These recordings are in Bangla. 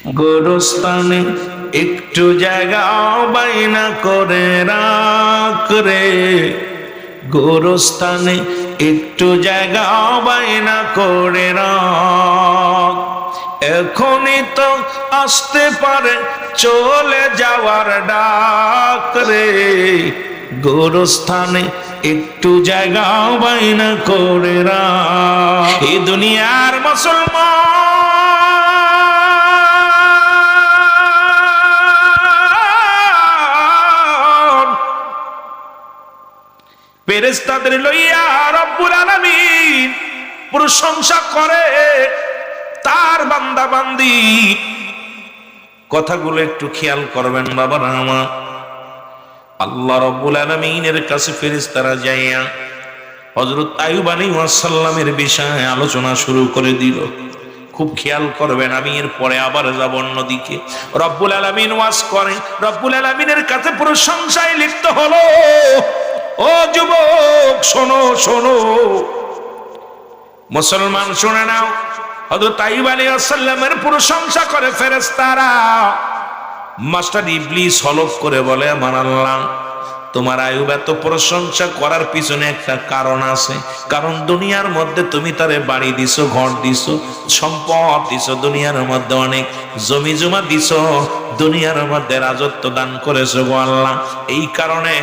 গোরস্থানে একটু জায়গা বাইনা করে রাখ রে, গোরস্থানে একটু জায়গা বাইনা করে রাখ। এখনই তো আসতে পারে চলে যাওয়ার ডাক রে, গোরস্থানে একটু জায়গা বাইনা করে রাখ। এই দুনিয়ার মুসলমান ফেরেশতাদের লইয়া রব্বুল আলামিন প্রশংসা করে তার বান্দা বান্দি। কথাগুলো একটু খেয়াল করবেন বাবারা আমার। আল্লাহ রব্বুল আলামিনের কাছে ফেরেশতারা যাইয়া হযরত আইয়ুব আলাইহিস সালামের বিষয়ে আলোচনা শুরু করে দিল। খুব খেয়াল করবেন, আমি এর পরে আবার যাব অন্যদিকে। রব্বুল আলামিন ওয়াজ করেন, রব্বুল আলামিনের কাছে প্রশংসায় লিপ্ত হলো। ও যুবক শোনো শোনো, মুসলমান শুনে নাও। হযরত আইয়ুব আলাইহিস সালামের প্রশংসা করে ফেরেশতারা। মাস্টার ইবলিস হলফ করে বলে, আমার আল্লাহ, তোমার আইয়ুব এত প্রশংসা করার পিছনে একটা কারণ আছে। কারণ দুনিয়ার মধ্যে তুমি তারে বাড়ি দিছো, ঘর দিছো, সম্পদ দিছো, দুনিয়ার মধ্যে অনেক জমি জমা দিছো, দুনিয়ার মধ্যে রাজত্ব দান করেছো গো আল্লাহ। এই কারণে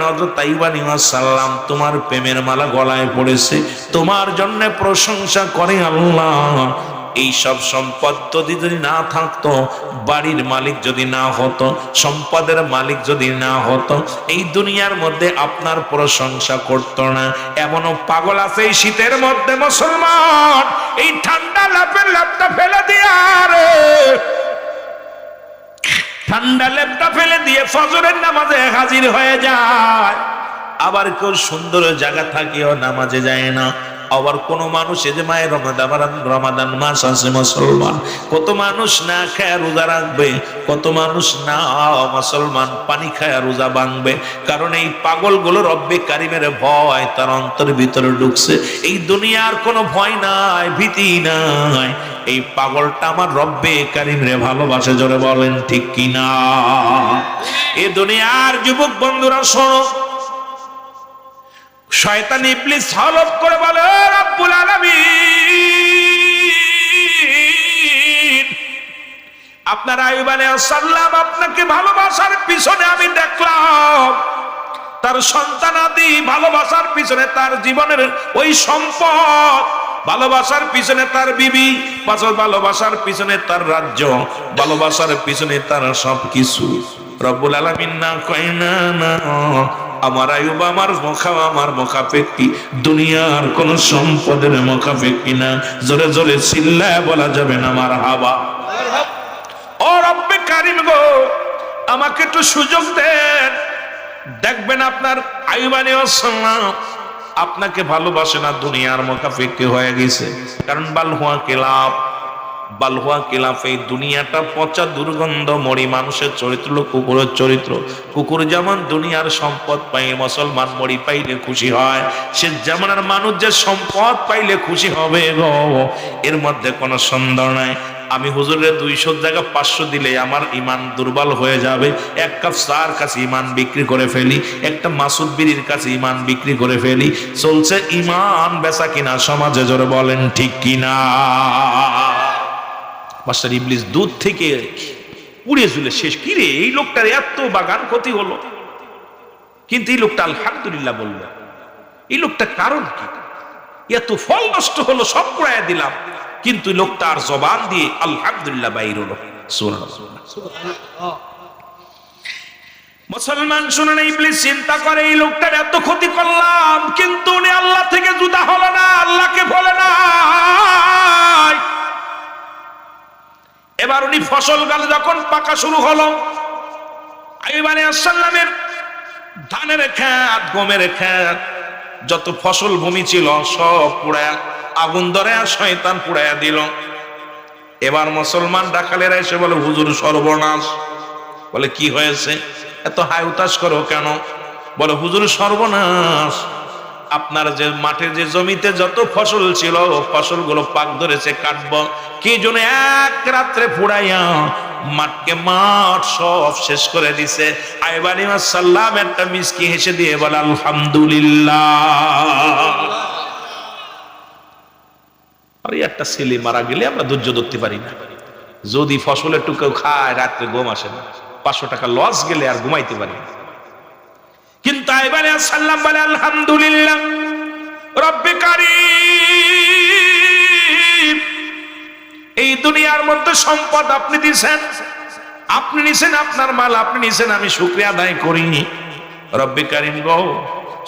হযরত আইয়ুব আলাইহিস সালাম তোমার প্রেমের মালা গলায় পড়েছে, তোমার জন্য প্রশংসা করে আল্লাহ। এই সব সম্পদ যদি না থাকতো, বাড়ির মালিক যদি না হতো, সম্পদের মালিক যদি না হতো, এই দুনিয়ার মধ্যে আপনার প্রশংসা করতো না। এমনও পাগল আছে এই শীতের মধ্যে মুসলমান, এই ঠান্ডা লেপটা ফেলে দিয়ে আরে ঠান্ডা লেপটা ফেলে দিয়ে ফজরের নামাজে হাজির হয়ে যায়। আবার কেউ সুন্দর জায়গা থাকিও নামাজে যায় না। আবার কোন মানুষ, এই যে মায়ের রমাদান মাস আছে মুসলমান, কত মানুষ না খায় রোজা রাখবে, কত মানুষ না মুসলমান পানি খায় রোজা ভাঙবে। কারণ এই পাগলগুলো রব্বে কারিমের ভয় তার অন্তরের ভিতরে ঢুকছে। এই দুনিয়ার কোনো ভয় নাই, ভীতি নাই। এই পাগলটা আমার রব্বে কারিমরে ভালোবাসে, জোরে বলেন ঠিক কিনা। এই দুনিয়ার যুবক বন্ধুরা শোনো, শয়তান ইবলিস হলফ করে বলে, রব্বুল আলামিন, আপনার আইয়ুব আলাইহিস সালাম আপনাকে ভালোবাসার পিছনে আমি দেখলাম তার সন্তানাদি, ভালোবাসার পিছনে তার জীবনের ওই সম্পদ, ভালোবাসার পিছনে তার বিবি, ভালোবাসার পিছনে তার রাজ্য, ভালোবাসার পিছনে তার সবকিছু। রব্বুল আলামিন না কয় না, না আমার আইয়ুব আমার মুখাপেক্ষী, দুনিয়ার কোন সম্পদের মুখাপেক্ষী না। জোরে জোরে চিল্লায় বলা যাবে না মারহাবা। ও রব্বে কারিম গো, আমাকে একটু সুযোগ দেন। দেখবেন আপনার আইয়ুব আলাইহিস সালাম আপনাকে ভালোবাসে না, দুনিয়ার মুখাপেক্ষী হয়ে গেছে। কারণ বালহুয়া কিলাফ, এই দুনিয়াটা পচা দুর্গন্ধ মরি মানুষের চরিত্র হলো কুকুরের চরিত্র। কুকুর যেমন দুনিয়ার সম্পদ পাই, মুসলমান মরি পাইলে খুশি হয়, সে যেমন আর মানুষ যে সম্পদ পাইলে খুশি হবে গো, এর মধ্যে কোনো সন্দেহ নাই। আমি হুজুরের 200 জায়গা 500 দিলে আমার ইমান দুর্বল হয়ে যাবে। এক কাপ চার কাছে ইমান বিক্রি করে ফেলি, একটা মাসুদ বিড়ির কাছে ইমান বিক্রি করে ফেলি। চলছে ইমান বেচা কিনা সমাজে, জোরে বলেন ঠিক কিনা। মাস্টার ইবলিস দুধ থেকে পুড়ে ঝুলে শেষ। কি রে, এই লোকটার এত বাগান ক্ষতি হলো, কিন্তু এই লোকটা আলহামদুলিল্লাহ বলল। এই লোকটা কারণ কি? এত ফল নষ্ট হলো, সব পুড়াইয়া দিলাম, কিন্তু লোকটার জবান দিয়ে আলহামদুলিল্লাহ বাইর হলো। সুবহানাল্লাহ। মুসলমান শুনেন, ইবলিস চিন্তা করে এই লোকটার এত ক্ষতি করলাম, কিন্তু উনি আল্লাহ থেকে জুদা হলো না, আল্লাহকে বলে না। এবার উনি ফসল গালে যখন পাকা শুরু হলো, আইয়ুব আলাইহিস সালামের ধানের ক্ষেত, গমের ক্ষেত, যত ফসল ভূমি ছিল সব পুড়ায়া আগুন ধরে শয়তান পুড়ায়া দিল। এবার মুসলমান ডাকালেরা এসে বলে, হুজুর সর্বনাশ। বলে কি হয়েছে, এত হাই উতাস করো কেন? বলে হুজুর সর্বনাশ, আপনার যে মাঠে যে জমিতে যত ফসল ছিল ফসলগুলো পাক ধরেছে কাটবো, কি জন্য এক রাত্রে পুড়াইয়া মাঠকে মাঠ সব শেষ করে দিছে। আইয়ুব আলাইহিস সালাম একটা মিষ্টি হেসে দিয়ে বলে আলহামদুলিল্লাহ। আর একটা ছেলে মারা গেলে আমরা ধৈর্য ধরতে পারি না। যদি ফসলের টুকেও খায় রাত্রে ঘুম আসে না, 500 টাকা লস গেলে আর ঘুমাইতে পারি না। কিন্তু আইয়ুব আলাইহিস সালাম বলে আলহামদুলিল্লাহ রব্বে কারীম, এই দুনিয়ার মধ্যে সম্পদ আপনি দিয়েছেন, আপনি নিছেন, আপনার মাল আপনি নিছেন, আমি শুকরিয়া আদায় করিনি। রব্বে কারীম গো,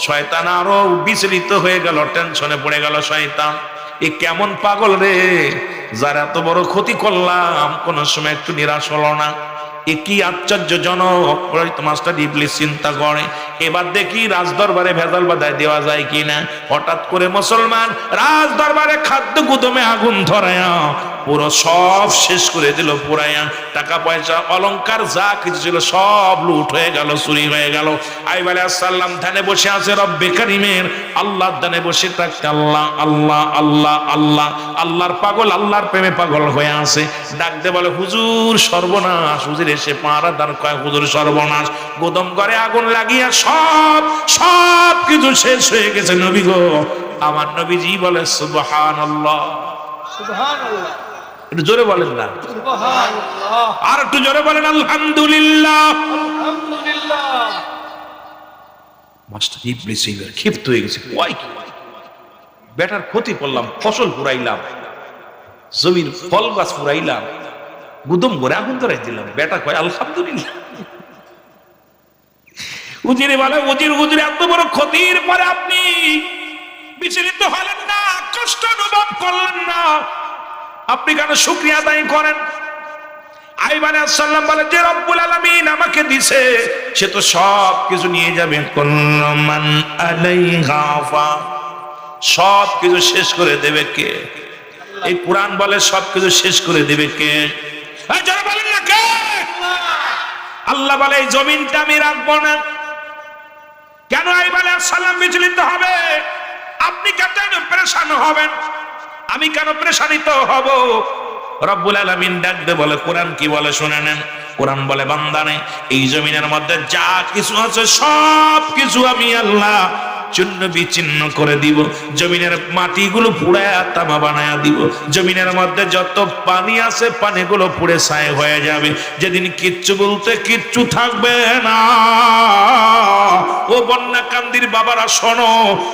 শয়তান আরো বিচলিত হয়ে গেল, টেনশনে পড়ে গেল। শয়তান এ কেমন পাগল রে, যারা এত বড় ক্ষতি করলাম কোন সময় একটু নিরাশ হলো না। এ কি আশ্চর্যজনক। মাস্টার ইবলিস চিন্তা করে, এবার দেখি রাজ দরবারে ভেজাল বাধায় দেওয়া যায় কিনা। হঠাৎ করে মুসলমান রাজ দরবারে খাদ্য গুদমে আগুন ধরায়া পুরো সব শেষ করে দিল, পুরাইয়া টাকা পয়সা অলংকার যা কিছু ছিল সব লুট হয়ে গেল, চুরি হয়ে গেল। আইয়ুব আলাইহিস সালাম ধ্যানে বসে আছে, রব্বে কারীমের আল্লাহর ধ্যানে বসে থাকতে আল্লাহ আল্লাহ আল্লাহ আল্লাহ আল্লাহর পাগল, আল্লাহর প্রেমে পাগল হয়ে আছে। ডাকতে বলে হুজুর সর্বনাশ। হুজুর এসে পাহারা দান কয় হুজুর সর্বনাশ, গোদম ঘরে আগুন লাগিয়া সব সব কিছু শেষ হয়ে গেছে নবী গো। আমার নবীজি বলে সুবহানাল্লাহ সুবহানাল্লাহ। একটু জোরে বলেন না সুবহানাল্লাহ, আর একটু জোরে বলেন আলহামদুলিল্লাহ আলহামদুলিল্লাহ। মাস্টার ইবলিস এবার ক্ষিপ্ত হয়ে গেছে, কয় কি বেটার ক্ষতি করলাম, ফসল পুরাইলাম, জমির ফল গাছ পুরাইলাম, গুদম ঘরে আগুন ধরাই দিলাম, বেটা কয় আলহামদুলিল্লাহ। উজিরে বলে উজির হুজুর এত বড় ক্ষতির পরে আপনি বিচলিত হলেন না, কষ্ট অনুভব করলেন না, আপনি কেন শুকরিয়া আদায় করেন? আইয়ুব আলাইহিস সালাম বলে যে রব্বুল আলামিন আমাকে দিছে সে তো সব কিছু নিয়ে যাবে। কুল্লু মান আলাইহা ফান, সব কিছু শেষ করে দেবে কে? এই কোরআন বলে সব কিছু শেষ করে দেবে কে? যারা বলেন না কে? আল্লাহ বলে এই জমিনটা আমি রাখবো না। কেন আইয়ুব আলাইহিস সালাম বিচলিত হবে? আপনি কেন পেরেশান হবেন? আমি কেন পেরেশানিত হব? রব্বুল আলামিন ডাকতে বলে, কোরআন কি বলে শুনে নেন। কোরআন বলে বান্দারে এই জমিনের মধ্যে যা কিছু আছে সব কিছু আমি আল্লাহ চূর্ণ বিচ্ছিন্ন করে দিব, জমিনের মাটিগুলো পুড়ায় তামা বানায়া দিব, জমিনের মধ্যে যত পানি আছে পানিগুলো পুড়ে ছাই হয়ে যাবে। যেদিন কিচ্ছু বলতে কিচ্ছু থাকবে না, ও বন্যা কান্দির বাবারা শোনো,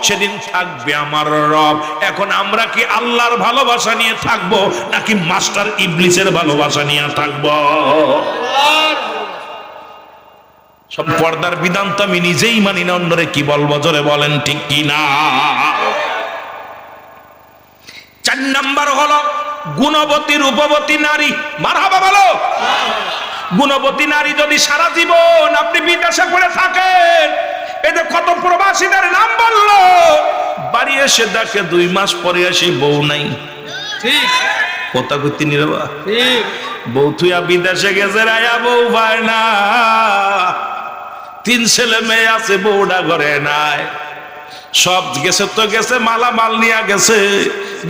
সেদিন থাকবে আমার রব। এখন আমরা কি আল্লাহর ভালোবাসা নিয়ে থাকবো নাকি মাস্টার ইবলিসের ভালোবাসা নিয়ে থাকবো? সব পর্দার বিধান তো আমি নিজেই মানি না, অন্যরে কি বলবো? জোরে বলেন ঠিক কি না? 4 নাম্বার হলো গুণবতী রূপবতী নারী। মারহাবা বলো। গুণবতী নারী যদি সারা জীবন আপনি বিদেশে পড়ে থাকেন, এতে কত প্রবাসীদের নাম বললো, বাড়ি এসে দেখে 2 মাস পরে এসে বউ নাই। ঠিক কথা কইতে নিরবা, ঠিক বউ থুয়া বিদেশে গেছে, রায়া বউ পায় না, 3 ছেলে মেয়ে আছে, বউটা ঘরে নাই। সব গেছে তো গেছে, মালামাল নিয়ে গেছে,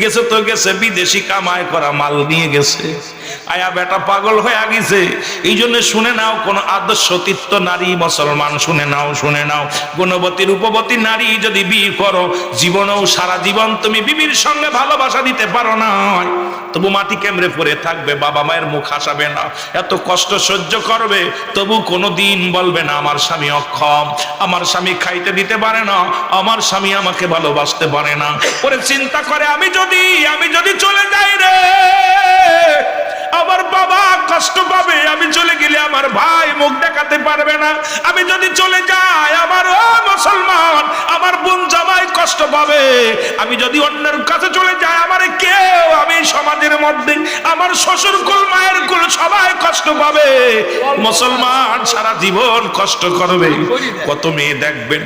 গেছে তো গেছে, বিদেশি কামাই করা মাল নিয়ে গেছে। আয়া বেটা পাগল হয়ে গেছে। এই জন্য শুনে নাও, কোন আদর্শ তীর্থ নারী মুসলমান শুনে নাও, শুনে নাও, গুণবতী রূপবতী নারী যদি বিয়ে করো, জীবনেও সারা জীবন তুমি বিবির সঙ্গে ভালোবাসা দিতে পারো না, তবু মাটি কেমড়ে পড়ে থাকবে, বাবা মায়ের মুখ হাসাবে না, এত কষ্ট সহ্য করবে, তবু কোনোদিন বলবে না আমার স্বামী অক্ষম, আমার স্বামী খাইতে দিতে পারে না, আমার স্বামী আমাকে ভালোবাসতে পারে না। ওরে চিন্তা করে আমি যদি চলে যাই রে, আমার বাবা কষ্ট পাবে, আমি চলে গেলে আমার ভাই মুখ দেখাতে পারবে না, আমি যদি চলে যাই আমার ও মুসলমান আমার বোন জামাই কষ্ট পাবে, আমি যদি অন্যের কাছে চলে যাই আমার কেউ, আমি সমাজের মধ্যে আমার শ্বশুর কুল মায়ের কুল সবাই কষ্ট পাবে। মুসলমান সারা জীবন কষ্ট করবে। কত মেয়ে দেখবেন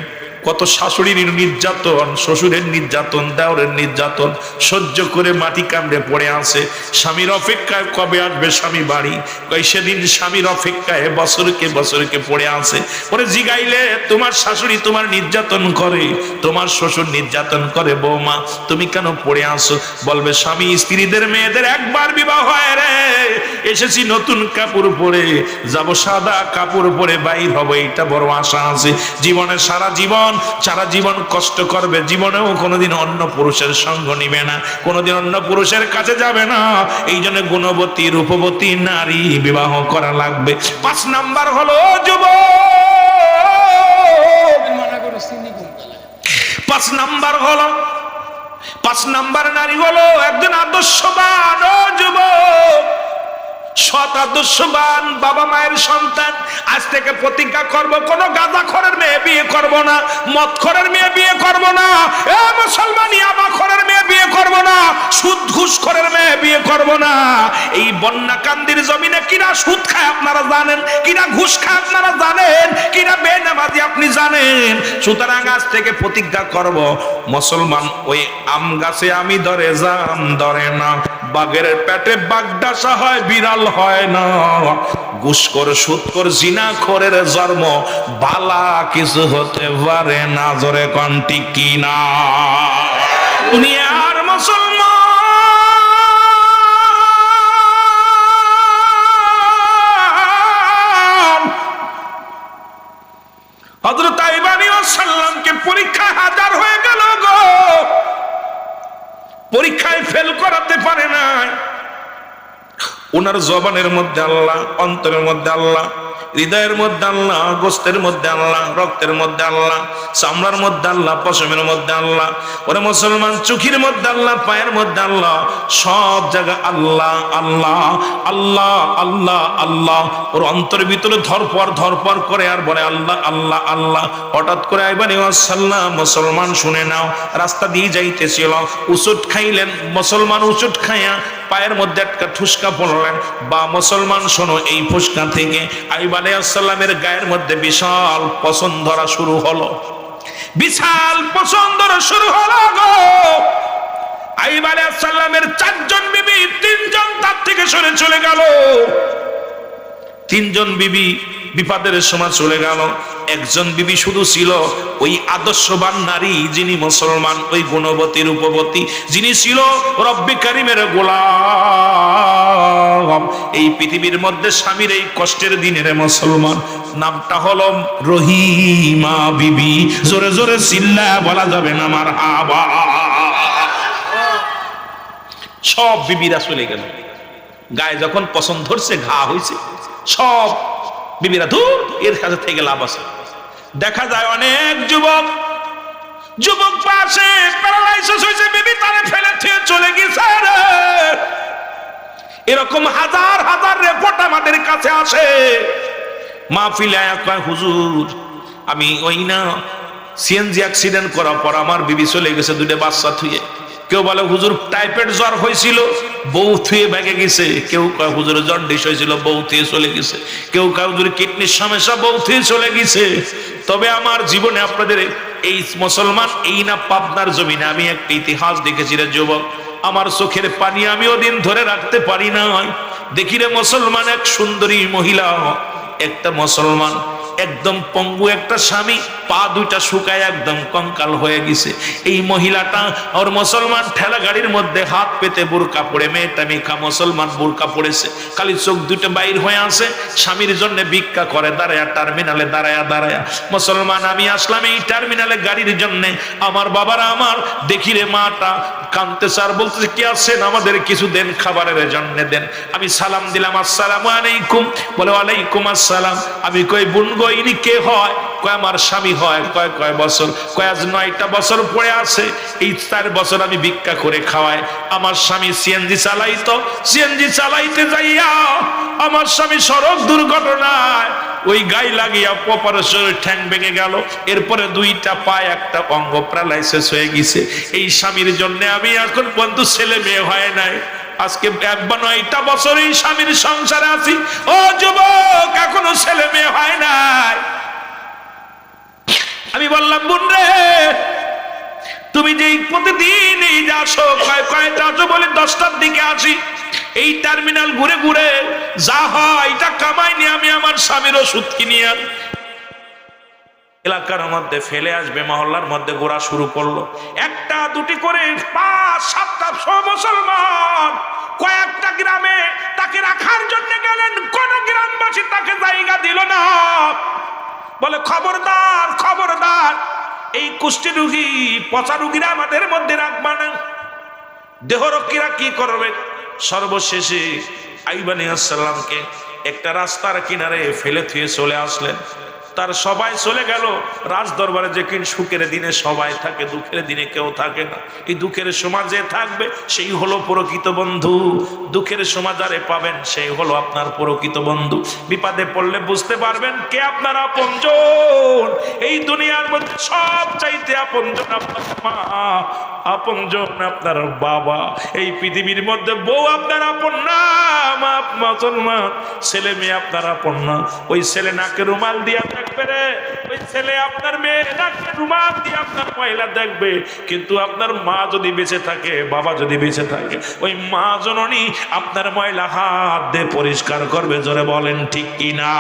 কত শাশুড়ির নির্যাতন, শ্বশুরের নির্যাতন, দেওরের নির্যাতন সহ্য করে মাটি কামড়ে পড়ে আছে। স্বামীর অপেক্ষায় কবে আসবে স্বামী বাড়ি, কই সেদিন স্বামীর অপেক্ষায় বছরকে পড়ে আছে। পরে জিগাইলে তোমার শাশুড়ি তোমার নির্যাতন করে, তোমার শ্বশুর নির্যাতন করে, বৌমা তুমি কেন পড়ে আসো? বলবে স্বামী স্ত্রীদের মেয়েদের একবার বিবাহ হয় রে, এসেছি নতুন কাপড় পরে যাব, সাদা কাপড় পরে বাইর হবো, এটা বড় আশা আছে। জীবনে সারা জীবন কষ্ট করবে, জীবনেও কোনোদিন অন্য পুরুষের সঙ্গ নিবে না, কোনোদিন অন্য পুরুষের কাছে যাবে না। এই জন্য গুণবতী রূপবতী নারী বিবাহ করা লাগবে। 5 নাম্বার হলো যুবক, 5 নাম্বার নারী হলো একজন আদর্শবান যুবক, সৎ আদর্শবান বাবা মায়ের সন্তান। আজ থেকে প্রতিজ্ঞা করব, কোন গাঁজাখোরের মেয়ে বিয়ে করব না, মদখোরের মেয়ে বিয়ে করব না, এ মুসলমান ইয়াবাখোরের মেয়ে বিয়ে করব না, সুদ ঘুষখোরের মেয়ে বিয়ে করব না। এই বন্যাকান্দির জমিনে কিনা সুদ খায় আপনারা জানেন, কিনা ঘুষ খায় আপনারা জানেন, কিনা বেনামাজি আপনি জানেন। সুতরাং আজ থেকে প্রতিজ্ঞা করব, মুসলমান ওই আম গাছে আমি ধরে জাম ধরে না, বাঘের পেটে বাগডাসা হয় বিড়াল হয় না, ঘুষখোর সুদখোর জিনাখোরের জন্ম বালা কিছু হতে পারে না। জোরে কোন ঠিক কি না? দুনিয়ার মুসলমান হযরত আইয়ুব আলাইহিস সালামকে পরীক্ষায় হাজার হয়ে গেল গো, পরীক্ষায় ফেল করাতে পারে না। ওনার জবানের মধ্যে আল্লাহ, অন্তরের মধ্যে আল্লাহ, হৃদয়ের মধ্যে আল্লাহ, গোস্তের মধ্যে আল্লাহ, রক্তের মধ্যে আল্লাহ, চামড়ার মধ্যে আল্লাহ, পশমের মধ্যে আল্লাহ। ওরে মুসলমান, চোখের মধ্যে আল্লাহ, পায়ের মধ্যে আল্লাহ, সব জায়গায় আল্লাহ আল্লাহ আল্লাহ আল্লাহ আল্লাহ। ওর অন্তরের ভিতরে ধরপর করে আর বলে আল্লাহ আল্লাহ আল্লাহ। হঠাৎ করে আইয়ুব আলাইহিস সালাম, মুসলমান শুনে নাও, রাস্তা দিয়ে যাইতেছিল, উচুট খাইলেন মুসলমান, উচুট খাইয়া পায়ের মধ্যে একটা ঠুসকা পড়লেন। বা মুসলমান শোনো, এই ফুসকা থেকে আইয়ুব আলাইহিস সালামের গায়ের মধ্যে বিশাল পছন্দ ধরা শুরু হলো, বিশাল পছন্দ ধরা শুরু হলো গো। আইয়ুব আলাইহিস সালামের 4 জন বিবি, 3 জন তার থেকে সরে চলে গেল, 3 জন বিবি বিপদের সময় চলে গেল। একজন বিবি শুধু ছিল, ওই আদর্শবান নারী, যিনি মুসলমান, ওই গুণবতী রূপবতী, যিনি ছিল রব্বি কারিমের গোলাম। এই পৃথিবীর মধ্যে স্বামীর এই কষ্টের দিনের মুসলমান, নামটা হলো রহিমা বিবি। জোরে জোরে চিল্লা বলা যাবে না মারহাবা। সব বিবিরা চলে গেল, গায়ে যখন পছন্দ ধরছে, ঘা হয়েছে, সব বিবিরা দূর, এর কাছে থেকে লাভ আছে। দেখা যায় অনেক যুবক পাশে প্যারালাইসিস হয়েছে, বিবি তারে ফেলে থুয়ে চলে গেছে। এরকম হাজার হাজার রিপোর্ট আমাদের কাছে আসে। মাহফিলে কয় হুজুর, আমি ওই না সিএনজি অ্যাক্সিডেন্ট করার পর আমার বিবি চলে গেছে 2টা বাচ্চা থুয়ে। কেউ বলে হুজুর টাইফয়েড জ্বর হয়েছিল, বউ থুয়ে ভেঙে গেছে। কেউ কয় হুজুরের জন্ডিস হয়েছিল, বউ থুয়ে চলে গেছে। কেউ কয় হুজুর কিডনির সমস্যা, বউ থুয়ে চলে গেছে। তবে আমার জীবনে আপনাদের এই মুসলমান, এই না পাবনার জমিনে আমি একটা ইতিহাস দেখেছি রে যুবক, আমার চোখের পানি আমি ওদিন ধরে রাখতে পারি না। দেখি রে মুসলমান, এক সুন্দরী মহিলা, একটা মুসলমান, একদম পঙ্গু একটা স্বামী, পা 2টা শুকায় একদম কঙ্কাল হয়ে গেছে। এই মহিলাটা ওর মুসলমান ঠেলা গাড়ির মধ্যে হাত পেতে বোরকা পড়ে, মেয়েটা মেখা মুসলমান বোরকা পড়েছে, খালি চোখ 2টা বাইর হয়ে আছে, স্বামীর জন্য ভিক্ষা করে দাঁড়ায়া, টার্মিনালে দাঁড়ায়া। মুসলমান, আমি আসলাম এই টার্মিনালে গাড়ির জন্য, আমার বাবারা আমার, দেখি রে মাটা কাঁদতেছে আর বলতেছে কি আছেন, আমাদের কিছু দেন, খাবারের জন্য দেন। আমি সালাম দিলাম, আসসালামু আলাইকুম। বলে ওয়ালাইকুম আসসালাম। আমি কই বোন গো, ইনি কে হয়? কয় আমার স্বামী হয়। কয় বছর? কয় আজ 9টা বছর পড়ে আছে, এই 4 বছর আমি ভিক্ষা করে খাওয়াই। আমার স্বামী সিএনজি চালাইতো, সিএনজি চালাইতে যাইয়া আমার স্বামী সড়ক দুর্ঘটনায় ওই গায়ে লাগিয়া অপারেশনের ঠ্যাং ভেঙে গেল। এরপরে 2টা পায়ে একটা অঙ্গ প্যারালাইসিস হয়ে গেছে। এই স্বামীর জন্য আমি এখন পর্যন্ত ছেলে মেয়ে হয় নাই। আজকে 9টা বছর এই স্বামীর সংসারে আছি। ও যুবক, এখনো ছেলে মেয়ে হয় নাই। আমি বললাম, বোন রে, তুমি যে প্রতিদিন এই যে আসো, কয়টা আসো বলে 10টার দিকে আসি, এই টার্মিনাল ঘুরে ঘুরে যা হয় এটা কামাই নিয়ে আমি আমার স্বামীর ওষুধ কিনি আর এলাকার মধ্যে ফেলে আসবে, মহল্লার মধ্যে ঘোরা শুরু করলো। একটা দুটি করে 5-7টা মুসলমান কয়েকটা গ্রামে তাকে রাখার জন্য গেলেন, কোন গ্রামবাসী তাকে জায়গা দিল না। বলে, খবরদার খবরদার, এই কুষ্টি রোগী পচা রোগীরা আমাদের মধ্যে রাখবা না। দেহরক্ষীরা কি করবে? সর্বশেষে আইয়ুব আলাইহিস সালামকে একটা রাস্তার কিনারে ফেলে থুয়ে চলে আসলেন। তার সবাই চলে গেল। রাজ দরবারে যে কিন সুখের দিনে সবাই থাকে, দুঃখের দিনে কেউ থাকে না। এই দুঃখের সমাজে থাকবে সেই হলো প্রকৃত বন্ধু। দুঃখের সমাজে পাবেন সেই হলো আপনার প্রকৃত বন্ধু। বিপদে পড়লে বুঝতে পারবেন কে আপনার আপনজন। এই দুনিয়ার মধ্যে সব চাইতে আপনজন আপনার মা, আপনজন আপনার বাবা। এই পৃথিবীর মধ্যে বউ আপনার আপন না, মুসলমান ছেলে মেয়ে আপনার আপন না। ওই ছেলে নাকে রুমাল দিয়া দেখবে রে, ওই ছেলে আপনার মেয়ে নাকে রুমাল দিয়ে আপনার মহিলা দেখবে, কিন্তু আপনার মা যদি বেঁচে থাকে, বাবা যদি বেঁচে থাকে, ওই মা জননী আপনার মহিলা হাত দিয়ে পরিষ্কার করবে। জোরে বলেন ঠিক কিনা?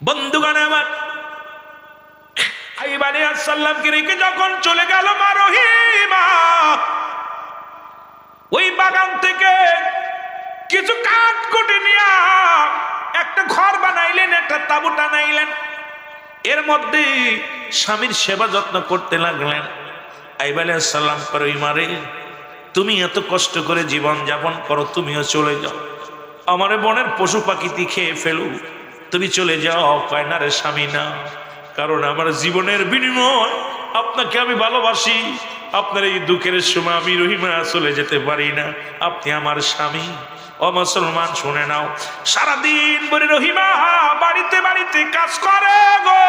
বন্ধুগণ আমার, আইয়ুব আলাইহিস সালামকে রেখে যখন চলে গেল মা রহিমা, ওই বাগান থেকে কিছু কাঠ কুটে নিয়ে একটা ঘর বানাইলেন, একটা তাঁবু টানাইলেন। এর মধ্যে স্বামীর সেবা যত্ন করতে লাগলেন। আইয়ুব আলাইহিস সালাম করে, ইমারে, তুমি এত কষ্ট করে জীবন যাপন করো, তুমিও চলে যাও, আমারে বনের পশু পাখিটি খেয়ে ফেলু, তুমি চলে যাও। কয় না রে স্বামী, না, কারণ আমার জীবনের বিনিময় আপনাকে আমি ভালোবাসি। আপনার এই দুঃখের সময় আমি রহিমা চলে যেতে পারি না, আপনি আমার স্বামী। ও মুসলমান শুনে নাও, সারাদিন বলে রহিমা বাড়িতে বাড়িতে কাজ করে গো।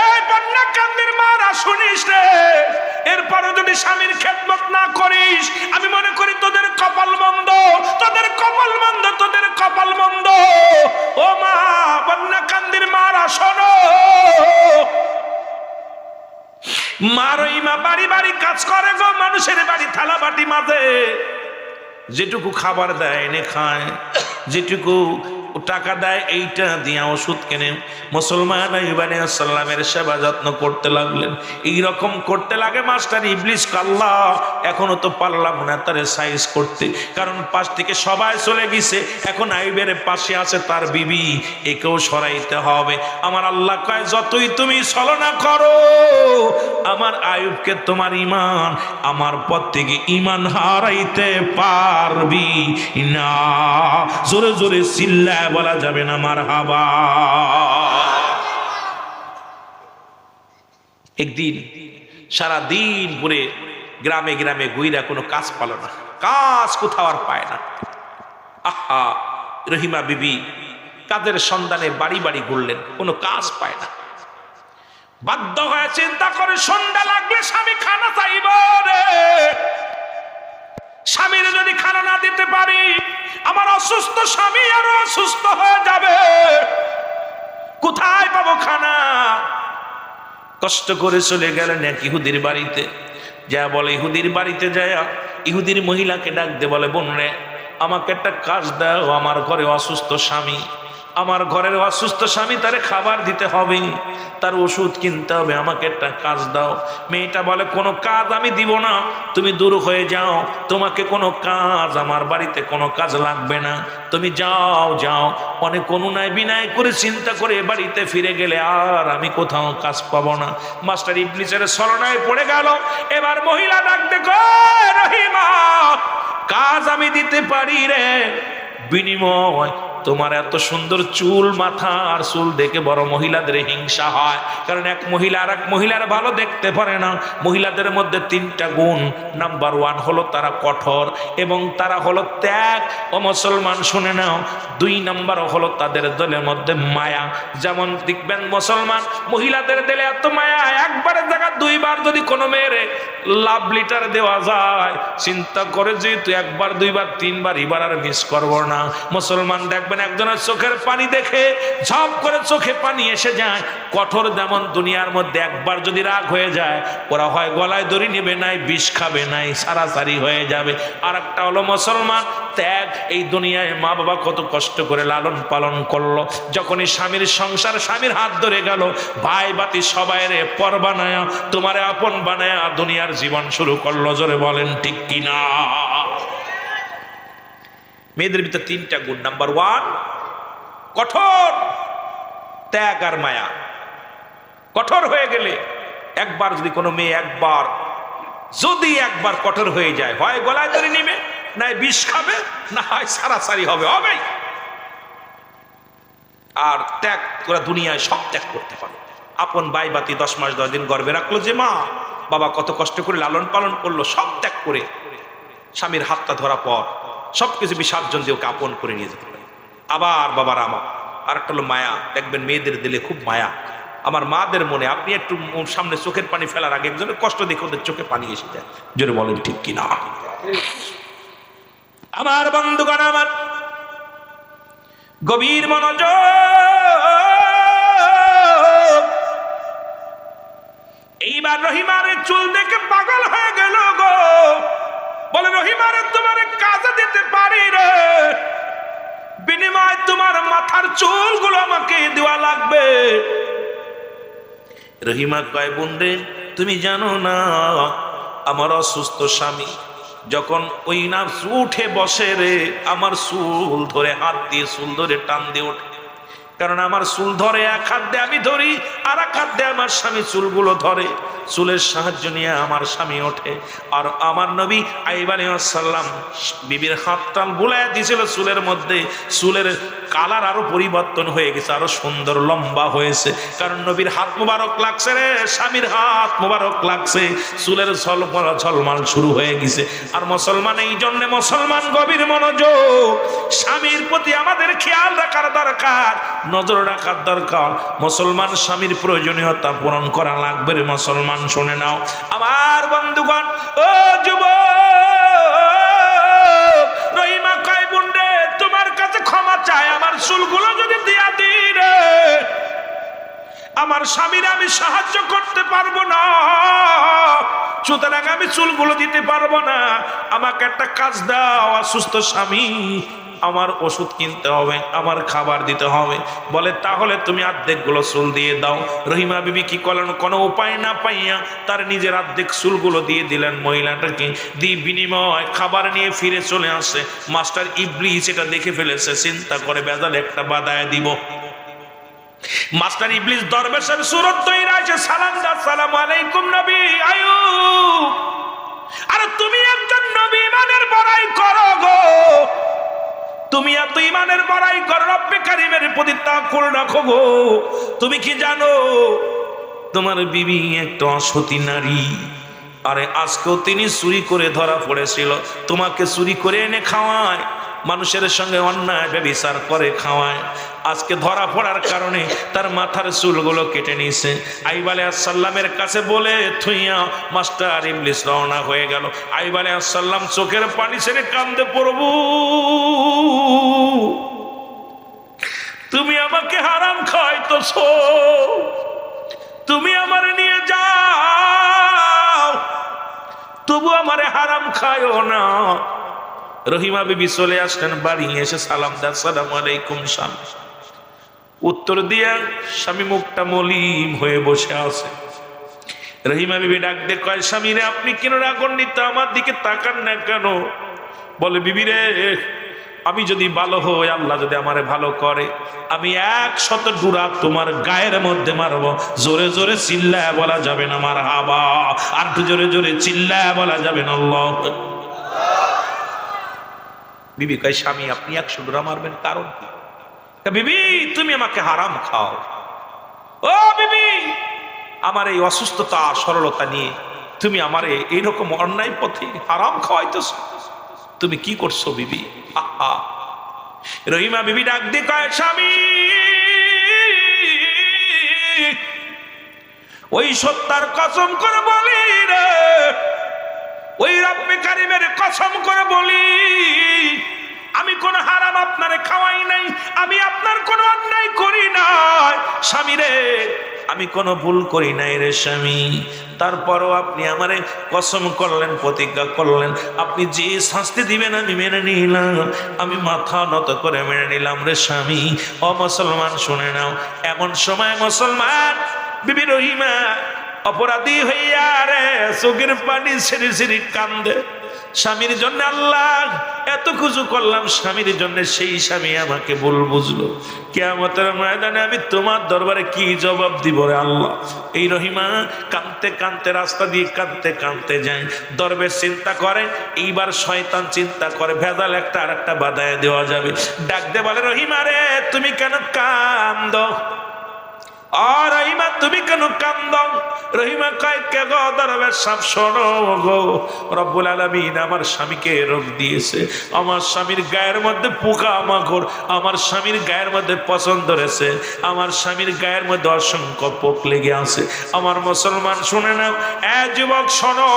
এই বন্যা কান্দির মারা শুনিস রে, এরপরও যদি স্বামীর খেদমত না করিস, আমি মনে করি তোদের কপাল মন্দ, তোদের কপাল মন্দ, তোদের কপাল মন্দ। ও মা, বন্যা কান্দির মারা শোনো, মা রহিমা বাড়ি বাড়ি কাজ করে গো, মানুষের বাড়ি থালা বাটি মাঝে যেটুকু খাবার দেয় এনে খায়, যেটুকু টাকা দেয় এইটা দিয়া ওষুধ কেনে। মুসলমান আইয়ুব আলাইহিস সালামের সেবা যত্ন করতে লাগলেন। এইরকম করতে লাগে মাস্টার ইবলিস, আল্লাহ এখনো তো পারলাম না তারে সাইজ করতে, কারণ পাশ থেকে সবাই চলে গেছে, এখন আইয়ুবের পাশে আছে তার বিবি, একেও সরাইতে হবে। আমার আল্লাহ কয়, যতই তুমি ছলনা করো, আমার আইয়ুবকে তোমার ঈমান, আমার পথ থেকে ঈমান হারাইতে পারবি না। জোরে জোরে চিল্লায় বলা যাবে না মারহাবা। একদিন সারা দিন ঘুরে গ্রামে গ্রামে ঘুইরা কোনো কাজ পাল না, কাজ কোথাও আর পায় না। আহা, রহিমা বিবি কাজের সন্ধানে বাড়ি বাড়ি ঘুরলেন, কোনো কাজ পায় না। বাধ্য হয়ে চিন্তা করে, সন্ধ্যা লাগলে স্বামী খানা চাইব রে, স্বামীর যদি খানা না দিতে পারি, আমার অসুস্থ স্বামী আরো অসুস্থ হয়ে যাবে, কোথায় পাবো খানা? কষ্ট করে চলে গেলেন এক ইহুদির বাড়িতে। যা বলে, ইহুদির বাড়িতে যায় ইহুদির মহিলাকে ডাক দে, বলে, বোন রে, আমাকে একটা কাজ দাও, আমার ঘরে অসুস্থ স্বামী, আমার ঘরের অসুস্থ স্বামী, তারে খাবার দিতে হবে, তার ওষুধ কিনতে হবে, আমাকে একটা কাজ দাও। মেয়েটা বলে, কোনো কাজ আমি দিব না, তুমি দূর হয়ে যাও, তোমাকে কোনো কাজ, আমার বাড়িতে কোনো কাজ লাগবে না, তুমি যাও যাও। অনেক অনুনয় বিনয় করে চিন্তা করে বাড়িতে ফিরে গেলে আর আমি কোথাও কাজ পাবো না। মাস্টার ইবলিসের ছলনায় পড়ে গেল। এবার মহিলা ডাক দেখো, রহিমা, কাজ আমি দিতে পারি রে, বিনিময় তোমার এত সুন্দর চুল, মাথা আর চুল দেখে বড় মহিলাদের হিংসা হয়, কারণ এক মহিলা আর এক মহিলার ভালো দেখতে পারে না। মহিলাদের মধ্যে 3টা গুণ। নাম্বার 1 হলো তারা কঠোর এবং তারা হলো ত্যাগ। ও মুসলমান শুনে নাও, 2 নাম্বার হলো তাদের দলের মধ্যে মায়া। যেমন দেখবেন মুসলমান মহিলাদের দিলে এত মায়া, একবারের জায়গা 2 বার যদি কোনো মেয়েরে লাভ লিটার দেওয়া যায়, চিন্তা করে যেহেতু 1 বার 2 বার 3 বার এবার আর মিস করবো না। মুসলমান দেখবেন দেখবেন একজনের চোখের পানি দেখে ঝপ করে চোখে পানি এসে যায়। কঠোর যেমন দুনিয়ার মধ্যে একবার যদি রাগ হয়ে যায়, ওরা হয় গলায় দড়ি নেবে, নাই বিষ খাবে, নাই সারাসারি হয়ে যাবে। আর একটা হলো মুসলমান ত্যাগ। এই দুনিয়ায় মা বাবা কত কষ্ট করে লালন পালন করলো, যখনই স্বামীর সংসার স্বামীর হাত ধরে গেল, ভাই বাতি সবাই রে পর বানায়া তোমারে আপন বানায়া দুনিয়ার জীবন শুরু করলো। জোরে বলেন ঠিক কিনা? মেয়েদের ভিতরে তিনটা গুণ। নাম্বার ওয়ান, কঠোর ত্যাগ আর মায়া। কঠোর হয়ে গেলে একবার যদি কোনো মেয়ে যদি একবার কঠোর হয়ে যায়, হয় গলায় ধরে নিবে, না বিষ খাবে, না হয় সারাসারি হবে। আর ত্যাগ করা দুনিয়ায় সব ত্যাগ করতে পারে। আপন ভাই বাতি 10 মাস 10 দিন গর্ভে রাখলো, যে মা বাবা কত কষ্ট করে লালন পালন করলো, সব ত্যাগ করে স্বামীর হাতটা ধরা পর সবকিছু বিসর্জন দিয়ে ওকে আপন করে নিয়ে যেতে পারে। আবার বাবার আমার আর একটা হলো মায়া। দেখবেন মেয়েদের দিলে খুব মায়া। আমার মাদের মনে আপনি একটু সামনে চোখের পানি ফেলার আগে একজনের কষ্ট দেখে ওদের চোখে পানি এসে যায়। জোরে বলেন ঠিক কিনা? আমার বন্ধুগণ, আমার গভীর মনোযোগ। এইবার রহিমার চুল দেখে পাগল হয়ে গেল গো। বলে রহিমারে তোমার কাজে দিতে পারি রে, বিনিময় তোমার মাথার চুলগুলো আমাকে দেওয়া লাগবে। রহিমা কয়, বোন রে তুমি জানো না আমার অসুস্থ স্বামী যখন ওই না উঠে বসে রে, আমার চুল ধরে হাত দিয়ে চুল ধরে টান দিয়ে ওঠে। কারণ আমার চুল ধরে এক হাত দিয়ে আমি ধরি, আর এক হাত দিয়ে আমার স্বামী চুলগুলো ধরে। চুলের সাহায্য নিয়ে আমার স্বামী ওঠে। আর আমার নবী আইয়ুব আলাইহিস সালাম বিবির হাতটা বুলায় দিয়েছিল চুলের মধ্যে। চুলের কালার আরো পরিবর্তন হয়ে গেছে, আরো সুন্দর লম্বা হয়েছে। কারণ নবীর হাত মোবারক লাগছে রে, স্বামীর হাত মোবারক লাগছে, চুলের ঝলমাল শুরু হয়ে গেছে। আর মুসলমান, এই জন্য মুসলমান গভীর মনোযোগ। স্বামীর প্রতি আমাদের খেয়াল রাখার দরকার, নজর রাখার দরকার। মুসলমান স্বামীর প্রয়োজনীয়তা পূরণ করা লাগবে রে মুসলমান। শুনে নাও আমার বন্ধুগণ, ও যুবক, রহিমা কয়, বোন রে তোমার কাছে ক্ষমা চাই, আমার চুলগুলো যদি দিয়া দিই রে, আমার স্বামীর আমি সাহায্য করতে পারবো না, সুতরাং আমি চুলগুলো দিতে পারবো না। আমাকে একটা কাজ দাও, অসুস্থ স্বামী, আমার ওষুধ কিনতে হবে, আমার খাবার দিতে হবে। বলে তাহলে তুমি অর্ধেকগুলো চুল দিয়ে দাও। রহিমা বিবি কি করলেন, কোনো উপায় না পাইয়া তার নিজের অর্ধেক চুলগুলো দিয়ে দিলেন মহিলাটাকে। দিয়ে বিনিময় খাবার নিয়ে ফিরে চলে আসে। মাস্টার ইবলিস এটা দেখে ফেলেছে, চিন্তা করে বেজাল একটা বাদায় দিব। মাস্টার ইবলিস দরবেশের সুরত তৈরি আছে, সালাম দা, আসসালামু আলাইকুম নবী আইয়ুব। আরে তুমি একজন নবী, ইমানের বড়াই করো গো, তুমি এত ইমানের বড়াই করো, রব্বে কারিমের প্রতি তাওয়াক্কুল রাখো গো। তুমি কি জানো তোমার বিবি একটা সতী নারী? আরে আজকেও তিনি চুরি করে ধরা পড়েছিল, তোমাকে চুরি করে এনে খাওয়ায়, মানুষের সঙ্গে অন্যায় ব্যভিচার করে খাওয়ায়। আজকে ধরা পড়ার কারণে তার মাথার চুলগুলো কেটে নিয়েছে। আইয়ুব আলাইহিস সালামের কাছে বলে থুইয়া মাস্টার ইবলিস রওনা হয়ে গেল। আইয়ুব আলাইহিস সালাম চোখের পানি ছেড়ে কান্দে, প্রভু তুমি আমাকে হারাম খাওয়াইতেছো, তুমি আমারে নিয়ে যাও, তবু আমারে হারাম খায়ও না। রহিমা বিবি চলে আসলেন বাড়ি, এসে সালাম দা, আসসালামু আলাইকুম স্বামী। উত্তর দিয়া স্বামী মুখটা মলিন হয়ে বসে আছে। রহিমা বিবি ডাক দিয়ে কয়, স্বামী রে আপনি কেন রাগান্বিত, আমার দিকে তাকান না কেন? বলে, বিবি রে আমি যদি ভালো হই, আল্লাহ যদি আমারে ভালো করে, আমি 100 ডুরা তোমার গায়ের মধ্যে মারবো। জোরে জোরে চিল্লায় বলা যাবে না মারহাবা, আর একটু জোরে জোরে চিল্লায় বলা যাবে না আল্লাহ। বিবি কয়, স্বামী আপনি 100 ডুরা মারবেন, কারণ কি? বিবি তুমি আমাকে হারাম খাও। ও বিবি, আমার এই অসুস্থতা সরলতা নিয়ে তুমি আমারে এইরকম অন্যায় পথে হারাম খাওয়াইতেছো, তুমি কি করছো বিবি? আহা। রহিমা বিবি ডাক দিয়ে কয়, স্বামী ওই সত্তার কসম করে বলি রে, ওই রব্বে কারিমের কসম করে বলি, আমি কোন হারাম আপনারে খাওয়াই নাই, স্বামী রে আমি কোনো ভুল করি নাই রে স্বামী, তারপরও আপনি আমারে কসম করলেন, প্রতিজ্ঞা করলেন, আপনি যে শাস্তি দিবেন আমি মেনে নিলাম, আমি মাথা নত করে মেনে নিলাম রে স্বামী। ও মুসলমান শুনে নাও, এমন সময় মুসলমান বিবি রহিমা অপরাধী হইয়া রে চোখের পানি ছেড়ে ছেড়ে কান্দে। স্বামীর জন্য আল্লাহ এত কিছু করলাম, স্বামীর জন্য সেই স্বামী আমাকে ভুল বুঝলো। কিয়ামতের ময়দানে আমি তোমার দরবারে কি জবাব দিব রে আল্লাহ। এই রহিমা কাঁদতে কাঁদতে রাস্তা দিয়ে কাঁদতে কাঁদতে যায়। দরবেশ চিন্তা করে, এইবার শয়তান চিন্তা করে ভেজাল একটা আর একটা বাধায় দেওয়া যাবে। ডাক দে বলে, রহিমা রে তুমি কেন কান্দো? আর রহিমা তুমি কেন কান্দো? রহিমা কয়, কে গো দরবেশ সাহেব শোনো গো, রব্বুল আলামিন আমার স্বামীকে রোগ দিয়েছে, আমার স্বামীর গায়ের মধ্যে পোকা মাকড় আমার স্বামীর গায়ের মধ্যে পছন্দ ধরেছে, আমার স্বামীর গায়ের মধ্যে অসংখ্য পোক লেগে আছে। আমার মুসলমান শুনে নাও, যুবক শোনো,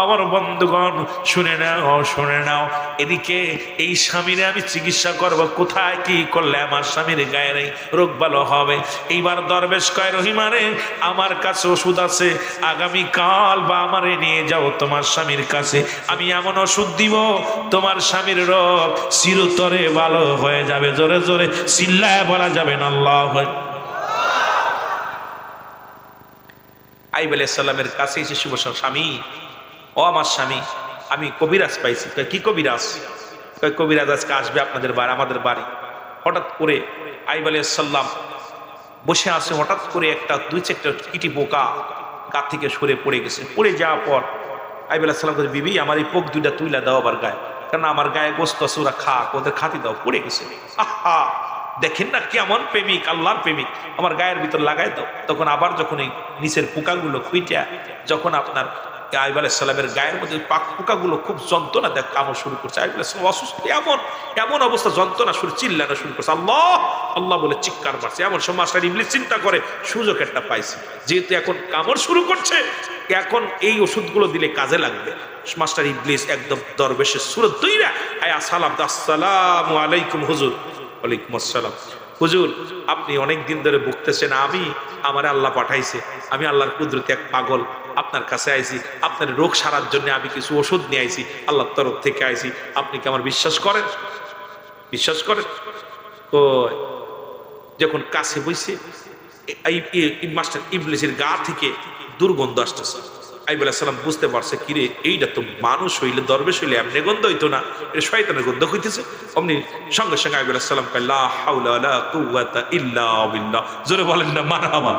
আমার বন্ধুগণ শুনে নাও, শুনে নাও, এদিকে এই স্বামীরে আমি চিকিৎসা করব, কোথায় কি করলে আমার স্বামীর গায়ের এই রোগ ভালো হবে? এইবার দরবেশ কয়, রহিমা রে আমার কাছে ওষুধ আছে, আগামী কাল বা আমারে নিয়ে যাও তোমার স্বামীর কাছে, আমি এমন ওষুধ দিব তোমার স্বামীর রোগ চিরতরে ভালো হয়ে যাবে। জোরে জোরে চিল্লায় বলা যাবে না আল্লাহু আকবার। আইব আলাইহিস সালামের কাছে এসে শুভ স্বামী, ও আমার স্বামী, আমি কবিরাজ পাইছি। কি কবিরাজ? কবিরাজ আজকে আসবে আপনাদের বাড়ি, আমাদের বাড়ি। হঠাৎ করে আইব আলাইহিস সালাম বসে আছে, হঠাৎ করে একটা দুই চারটা কিটি পোকা গা থেকে সরে পড়ে গেছে। পড়ে যাওয়ার পর আইব আলাইহিস সালাম বলে, বিবি আমার এই পোক দুইটা তুইলা দাও আবার গায়ে, কারণ আমার গায়ে গোস্ত আছে, ওরা খাক, ওদের খাতি দাও, পড়ে গেছে। আহা, দেখেন না কেমন প্রেমিক, আল্লাহর প্রেমিক, আমার গায়ের ভিতর লাগাই দাও। তখন আবার যখন এই নিচের পোকাগুলো খুইটা যখন আপনার আইব আলাইহিস সালামের গায়ের মধ্যে পোকাগুলো খুব যন্ত্রণা দেখ কামড় শুরু করছে, আইব আলাইহিস সালাম অসুস্থ, এমন এমন অবস্থা, যন্ত্রণা শুরু, চিল্লানো শুরু করছে, আল্লাহ আল্লাহ বলে চিৎকার মারছে। এমন সময় মাস্টার ইবলিস চিন্তা করে সুযোগ একটা পাইছে, যেহেতু এখন কামড় শুরু করছে, এখন এই ওষুধগুলো দিলে কাজে লাগবে। মাস্টার ইবলিস একদম দরবেশের সুরত দইরা আয়া সালাম, আসসালামু আলাইকুম হুজুর। ওয়ালাইকুম আসসালাম। হুজুর আপনি অনেক দিন ধরে ভুগতেছেন, আমার আল্লাহ পাঠাইছে, আমি আল্লাহর কুদরতে এক পাগল, আপনার কাছে আইছি, আপনার রোগ সারার জন্য আমি কিছু ওষুধ নিয়ে আইছি, আল্লাহর তরফ থেকে আইছি, আপনি কি আমার বিশ্বাস করেন? বিশ্বাস করেন? তো যখন কাছে বইছে এই মাস্টার ইবলিসের গা থেকে দুর্গন্ধ আসতেছে। আইব আলাইহিস সালাম বুঝতে পারছে, কিরে এইটা তো মানুষ হইলে, দরবেশ হইলে এমনি গন্ধ হইতো না, এটা শয়তানের গন্ধ হইতেছে। অমনি সঙ্গে সঙ্গে আইব আলাইহিস সালাম কয়, লা হাওলা ওয়ালা কুওয়াতা ইল্লা বিল্লাহ। জোরে বলেন না মারহাবা।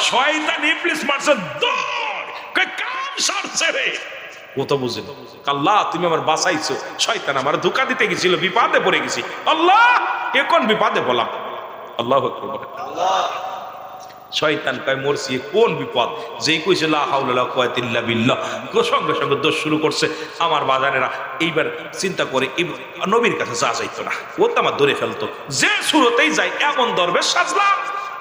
শয়তান ইবলিস মারছে দৌড়, কয় কাম সারছে রে। কত বুঝেন, আল্লাহ তুমি আমার বাঁচাইছো, শয়তান আমার ধোঁকা দিতে গেছিল, বিপদে পড়ে গেছি, আল্লাহ এখন বিপদে বললাম। আল্লাহু আকবার। আল্লাহ শয়তান কয় মরছি, কোন বিপদ? যেই কইছে লা হাওলা ওয়ালা কুওয়াতা ইল্লা বিল্লাহ, সঙ্গে সঙ্গে দোষ শুরু করছে। আমার বাজানেরা এইবার চিন্তা করে নবীর কাছে যা যাইতো না, ও তো আমার ধরে ফেলতো, যে সুরতেই যাই এমন দরবেশ সাজলাম,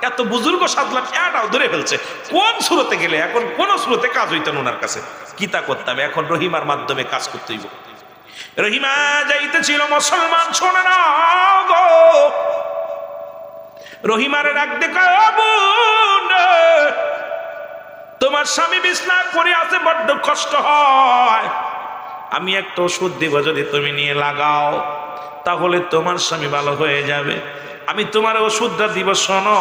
এত বুজুর্গ সাজলাম, এটাও ধরে ফেলছে, কোন সুরতে গেলে এখন কোন সুরতে কাজ হইতো না ওনার কাছে, কিতা করতাম? এখন রহিমার মাধ্যমে কাজ করতে হইব। রহিমা যাইতেছিল, মুসলমান শোনে না গো, রহিমারে ডাক দে, তোমার স্বামী বিছনায় পড়ে আছে, বড্ড কষ্ট হয়, আমি একটা ওষুধ দিব, যদি তুমি নিয়ে লাগাও তাহলে তোমার স্বামী ভালো হয়ে যাবে, আমি তোমার ওষুধটা দিব, শোনো।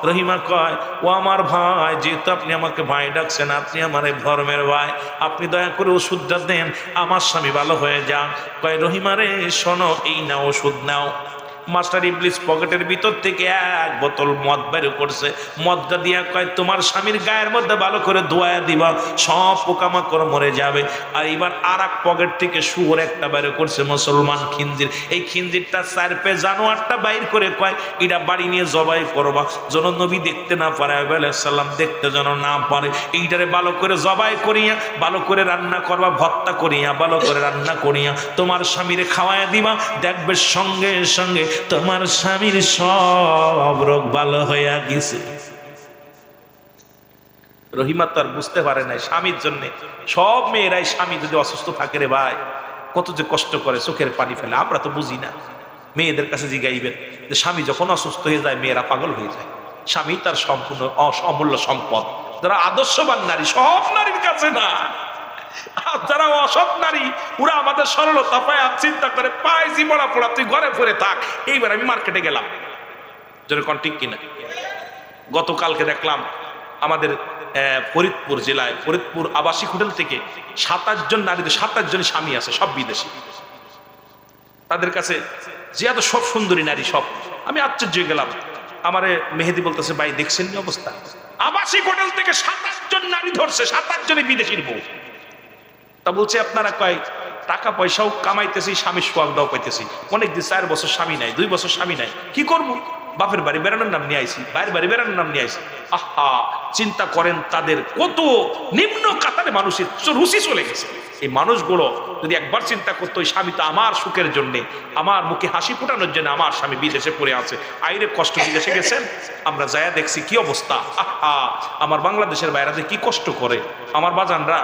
রহিমা কয়, ও আমার ভাই, যেহেতু আপনি আমাকে ভাই ডাকছেন, আপনি আমার ধর্মের ভাই, আপনি দয়া করে ওষুধটা দেন, আমার স্বামী ভালো হয়ে যান। কয়, রহিমা রে শোনো, এই নাও ওষুধ নাও। মাস্টার ইবলিস পকেটের ভিতর থেকে এক বোতল মদ বের করছে, মদটা দিয়া কয়, তোমার স্বামীর গায়ের মধ্যে ভালো করে ধোয়া দিবা, সব পোকামাকড় মরে যাবে। আর এবার আর এক পকেট থেকে শুয়োর একটা বের করছে, মুসলমান খিনজির, এই খিনজিরটা চার পে জানোয়ারটা বাইর করে কয়, এটা বাড়ি নিয়ে জবাই করবা, যেন নবী দেখতে না পারে, আইব আলাইহিস সালাম দেখতে যেন না পারে, এইটারে ভালো করে জবাই করিয়া ভালো করে রান্না করবা, ভর্তা করিয়া ভালো করে রান্না করিয়া তোমার স্বামীরে খাওয়াইয়া দিবা, দেখবে সঙ্গে সঙ্গে তোমার স্বামীর সব রোগ ভালো হইয়া গেছে। রহিমা তো আর বুঝতে পারে নাই, স্বামীর জন্য সব মেয়েরাই, স্বামী যদি অসুস্থ থাকে রে ভাই, কত যে কষ্ট করে, চোখের পানি ফেলে, আমরা তো বুঝি না। মেয়েদের কাছে জিগাইবেন যে স্বামী যখন অসুস্থ হয়ে যায় মেয়েরা পাগল হয়ে যায়, স্বামী তার সম্পূর্ণ অমূল্য সম্পদ। যারা আদর্শবান নারী, সব নারীর কাছে না, যারা অসৎ নারী ওরা আমাদের সরলতা পায়, চিন্তা করে পায় জীবনা পড়া, তুই ঘরে পড়ে থাক, এইবার আমি মার্কেটে গেলাম। যেরকম ঠিক কিনা? গতকালকে দেখলাম আমাদের ফরিদপুর জেলায়, ফরিদপুর আবাসিক হোটেল থেকে 27 জন নারীদের 27 জন স্বামী আছে, সব বিদেশি। তাদের কাছে যে এত সব সুন্দরী নারী সব, আমি আশ্চর্য হয়ে গেলাম। আমারে মেহেদি বলতেছে, ভাই দেখছেন কি অবস্থা? আবাসিক হোটেল থেকে 27 জন নারী ধরছে, 27 জনই বিদেশির বউ। তা বলছে আপনারা কয় টাকা পয়সাও কামাইতেছি, স্বামী সোয়াগটাও পাইতেছি, অনেকদিন 4 বছর স্বামী নাই, 2 বছর স্বামী নাই, কি করবো? বাপের বাড়ি বেড়ানোর নাম নিয়ে আইছি, বাইরের বাড়ি বেড়ানোর নাম নিয়ে আইছি। আহা, চিন্তা করেন তাদের কত নিম্ন কাতারে মানুষের রুচি চলে গেছে। এই মানুষগুলো যদি একবার চিন্তা করতো, ওই স্বামী তো আমার সুখের জন্য, আমার মুখে হাসি ফোটানোর জন্য আমার স্বামী বিদেশে পড়ে আছে, আইরে কষ্ট বিদেশে গেছেন, আমরা যায়া দেখছি কি অবস্থা। আহা, আমার বাংলাদেশের বাইরে কি কষ্ট করে আমার বাজানরা,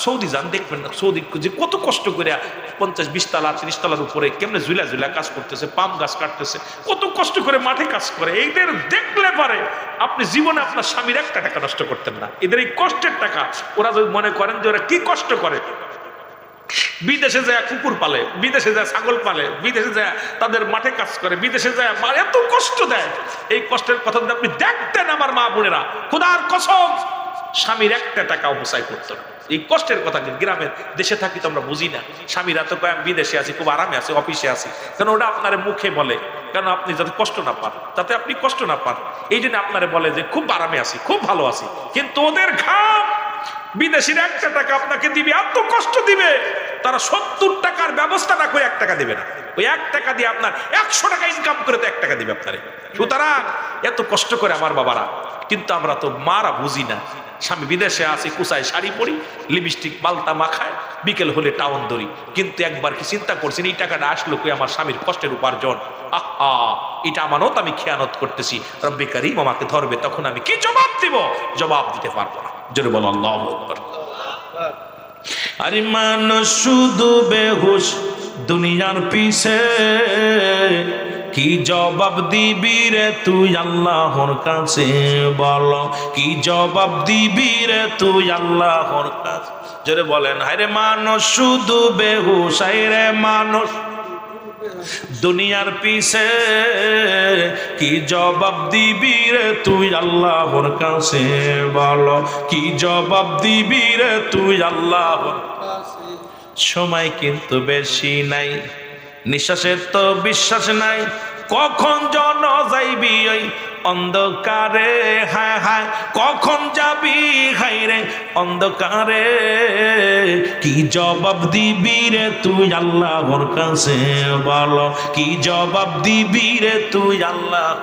সৌদি যান দেখবেন না, সৌদি যে কত কষ্ট করে 50-20 তলা 30 তলার উপরে কেমনে ঝুলা ঝুলা কাজ করতেছে, পাম গাছ কাটতেছে, কত কষ্ট করে মাঠে কাজ করে। এইদের দেখলে পারে আপনি জীবনে আপনার স্বামীর 1 টাকা নষ্ট করতেন না। এদের এই কষ্টের টাকা, ওরা যদি মনে করেন যে ওরা কি কষ্ট করে, বিদেশে যায় কুকুর পালে, বিদেশে যায় ছাগল পালে, বিদেশে যায় তাদের মাঠে কাজ করে, বিদেশে যায় এত কষ্ট দেয়, এই কষ্টের কথা যদি আপনি দেখতেন আমার মা বোনেরা, খোদার কসম স্বামীর 1 টাকা অপচয় করতো না। এই কষ্টের কথা গ্রামের দেশে থাকি তো আমরা বুঝি না। স্বামীরা তো কয় আমি বিদেশে আছি, খুব আরামে আছি, অফিসে আছি, কারণ ওটা আপনার মুখে বলে, কারণ আপনি যাতে কষ্ট না পান, যাতে আপনি কষ্ট না পান, এই জন্য আপনারে বলে যে খুব আরামে আছি, খুব ভালো আছি। কিন্তু ওদের ঘাম বিদেশির 1 টাকা আপনাকে দিবে, এত কষ্ট দিবে, তারা 70 টাকার ব্যবস্থা না করে 1 টাকা দিবে না। ওই 1 টাকা দিয়ে আপনার 100 টাকা ইনকাম করে তো 1 টাকা দিবে আপনারে। সুতরাং এত কষ্ট করে আমার বাবারা, কিন্তু আমরা তো মারা বুঝি না। স্বামী বিদেশে আছে, কুচায় শাড়ি পরি, লিপস্টিক পাল্টা মাখায়, বিকেল হলে টাউন ধরি, কিন্তু একবার কি চিন্তা করছেন এই টাকাটা আসলো কই আমার স্বামীর কষ্টের উপার্জন? আহা, এটা আমানত আমি খেয়ানত করতেছি, রব্বে কারীম আমাকে ধরবে, তখন আমি কি জবাব দিব? জবাব দিতে পারবো না। জোরে বলো আল্লাহু আকবার। আরে মানুষ শুধু বেহুশ দুনিয়ার পিছে, কি জবাব দিবি রে তুই আল্লাহর কাছে? বল কি জবাব দিবি রে তুই আল্লাহর কাছে? জোরে বলেন, হায়রে মানুষ শুধু বেহুশ, হায়রে মানুষ দুনিয়ার পিছে, কি জবাব দিবি রে তুই আল্লাহর কাছে? বল কি জবাব দিবি রে তুই আল্লাহর কাছে? সময় কিন্তু বেশি নাই, নিঃশ্বাসের তো বিশ্বাস নাই, কখন জন যাইবি ওই অন্ধকারে, হায় হায় কখন যাবি হায়রে অন্ধকারে? কি জবাব দিবি রে তুই আল্লাহর কাছে? বল কি জবাব দিবি রে তুই আল্লাহ?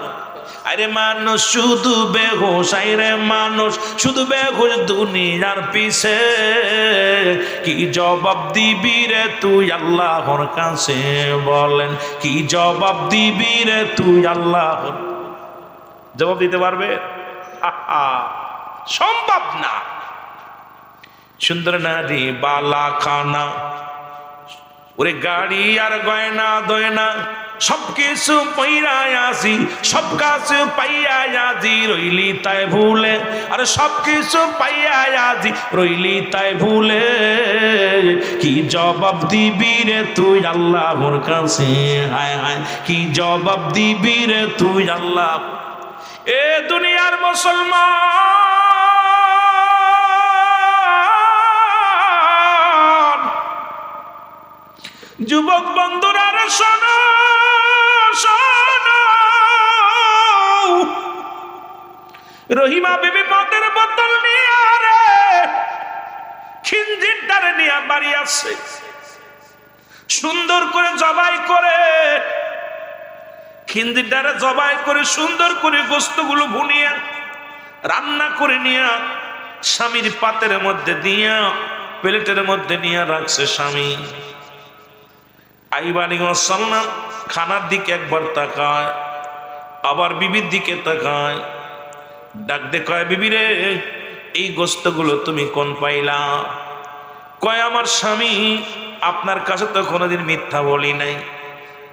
আরে মানুষ শুধু বেহুশ, আরে মানুষ শুধু বেহুশ দুনিয়ার পিছে, কি জবাব দিবি রে তুই আল্লাহর কাছে? বলেন কি জবাব দিবি রে তুই আল্লাহর? জবাব দিতে পারবে? সম্ভব না। সুন্দর নারী বালা খানা, ওরে গাড়ি আর গয়না দয়না, সবকিছু পাইয়া আসি, সব কাছে পাইয়া আজি, রইলি তাই ভুলে, আরে সবকিছু পাইয়া আজি, রইলি তাই ভুলে, কি জবাব দিবি রে তুই আল্লাহর কাছে? হায় হায় কি জবাব দিবি রে তুই আল্লাহ? এ দুনিয়ার মুসলমান যুবক বন্ধুরা রে শোনো, শোনো, রহিমা বিবি মদের বোতল নিয়ে রে খিঞ্জিরটারে নিয়ে বাড়ি আসছে, সুন্দর করে জবাই করে, খিঞ্জিরটারে জবাই করে সুন্দর করে গোস্তগুলো ভুনিয়া রান্না করে নিয়ে স্বামীর পাতের মধ্যে দিয়া প্লেটের মধ্যে নিয়ে রাখছে স্বামী। আইবানি সাল্লাম খানার দিকে একবার তাকায়, আবার বিবির দিকে তাকায়, ডাক দে কয়, বিবি রে এই গোস্তগুলো তুমি কোন পাইলা? কয় আমার স্বামী আপনার কাছে তো কোনোদিন মিথ্যা বলি নাই,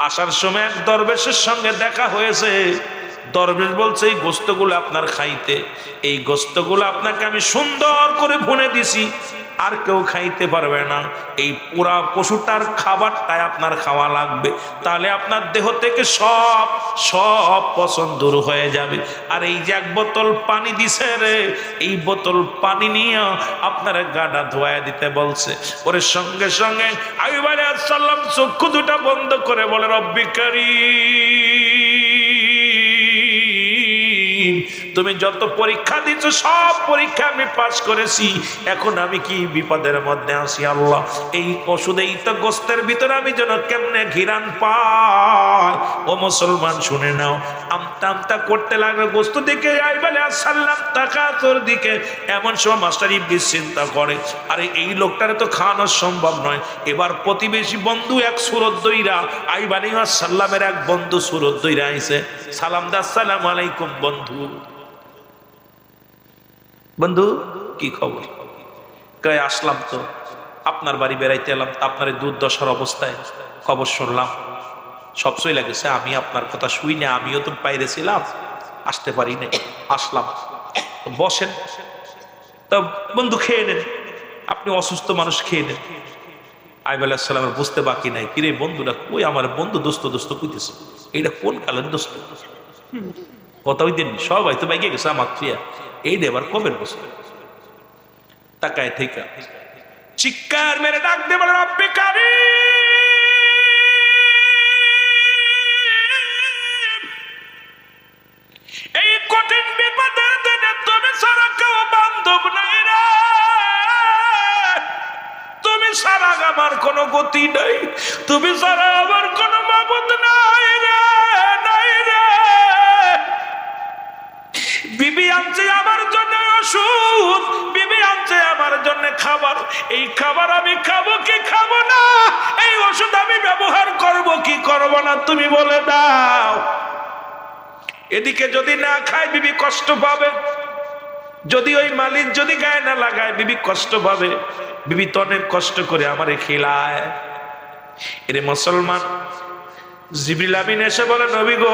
আসার সময় এক দরবেশের সঙ্গে দেখা হয়েছে, দরবেশ বলছে এই গোস্তগুলো আপনার খাইতে, এই গোস্তগুলো আপনাকে আমি সুন্দর করে ভুনে দিছি, আর কেউ খাইতে পারবে না। এই পুরা পশুটার খাবারটাই আপনার খাওয়া লাগবে, তাহলে আপনার দেহ থেকে সব সব পছন্দ দূর হয়ে যাবে। আর এই যে এক বোতল পানি দিছে রে, এই বোতল পানি নিয়ে আপনার গাটা ধোয়া দিতে বলছে। ওরে সঙ্গে সঙ্গে আইয়ুব আলাইহিস সালাম চক্ষু দুটা বন্ধ করে বলে, রব্বি কারীম, তুমি যত পরীক্ষা দিচ্ছ সব পরীক্ষা আমি পাস করেছি, এখন আমি কি বিপদের মধ্যে আছি আল্লাহ। এই ওষুধ, এই তো গোস্তের ভিতরে আমি যেন কেমনে ঘিরান পাই। ও মুসলমান শুনে নাও, আমতা আমতা করতে লাগলো গোস্ত দিকে। আইয়ুব আলাইহিস সালাম তাকাতোর দিকে। এমন সময় মাস্টার ইবলিস চিন্তা করে, আরে এই লোকটারে তো খাওয়ানো সম্ভব নয়। এবার প্রতিবেশী বন্ধু এক সুরত দইরা, আইয়ুব আলাইহিস সালামের এক বন্ধু সুরত দইরা আইছে, সালাম দা, আসসালামু আলাইকুম বন্ধু। বন্ধু কি খবর? কয় আসলাম তো আপনার বাড়ি বেড়াইতে এলাম, আপনার দুর্দশার অবস্থায় খবর শুনলাম, সব সই লাগেছে। আমি আপনার কথা শুই না, আমিও তো বাইরে ছিলাম, আসতে পারি না, আসলাম। বসেন তো বন্ধু, খেয়ে নেন, আপনি অসুস্থ মানুষ, খেয়ে নেন। আইয়ুব আলাইহিস সালামের বুঝতে বাকি নাই, কিরে বন্ধুটা কই? আমার বন্ধু দোস্ত দোস্ত কইতেছে, এইটা কোন কালের দোস্ত? কথা ওই দিন সবাই তো বাইকে গেছে আমার থিয়া, এই দেবার কবের বসে তাকায় থেকে চিৎকার মেরে ডাক দে বলে, রব্বি কারীম, এই কঠিন বিপদের দিনে তুমি ছাড়া কেউ বান্ধব নাই রে, তুমি ছাড়া আমার কোনো গতি নাই, তুমি ছাড়া আমার কোনো মাবুদ নাই রে, নাই রে। বিবি আনছে আমার জন্য ওষুধ, বিবি আনছে আমার জন্য খাবার, এই খাবার আমি খাবো কি খাবো না, এই ওষুধ আমি ব্যবহার করব কি করব না, তুমি বলে দাও। এদিকে যদি না খায় বিবি কষ্ট পাবে, যদি ওই মালিক যদি গায়ে না লাগায় বিবি কষ্ট পাবে। বিবি তো অনেক কষ্ট করে আমারে খিলায়। এরে মুসলমান, জিবরিল আমিন এসে বলে, নবী গো,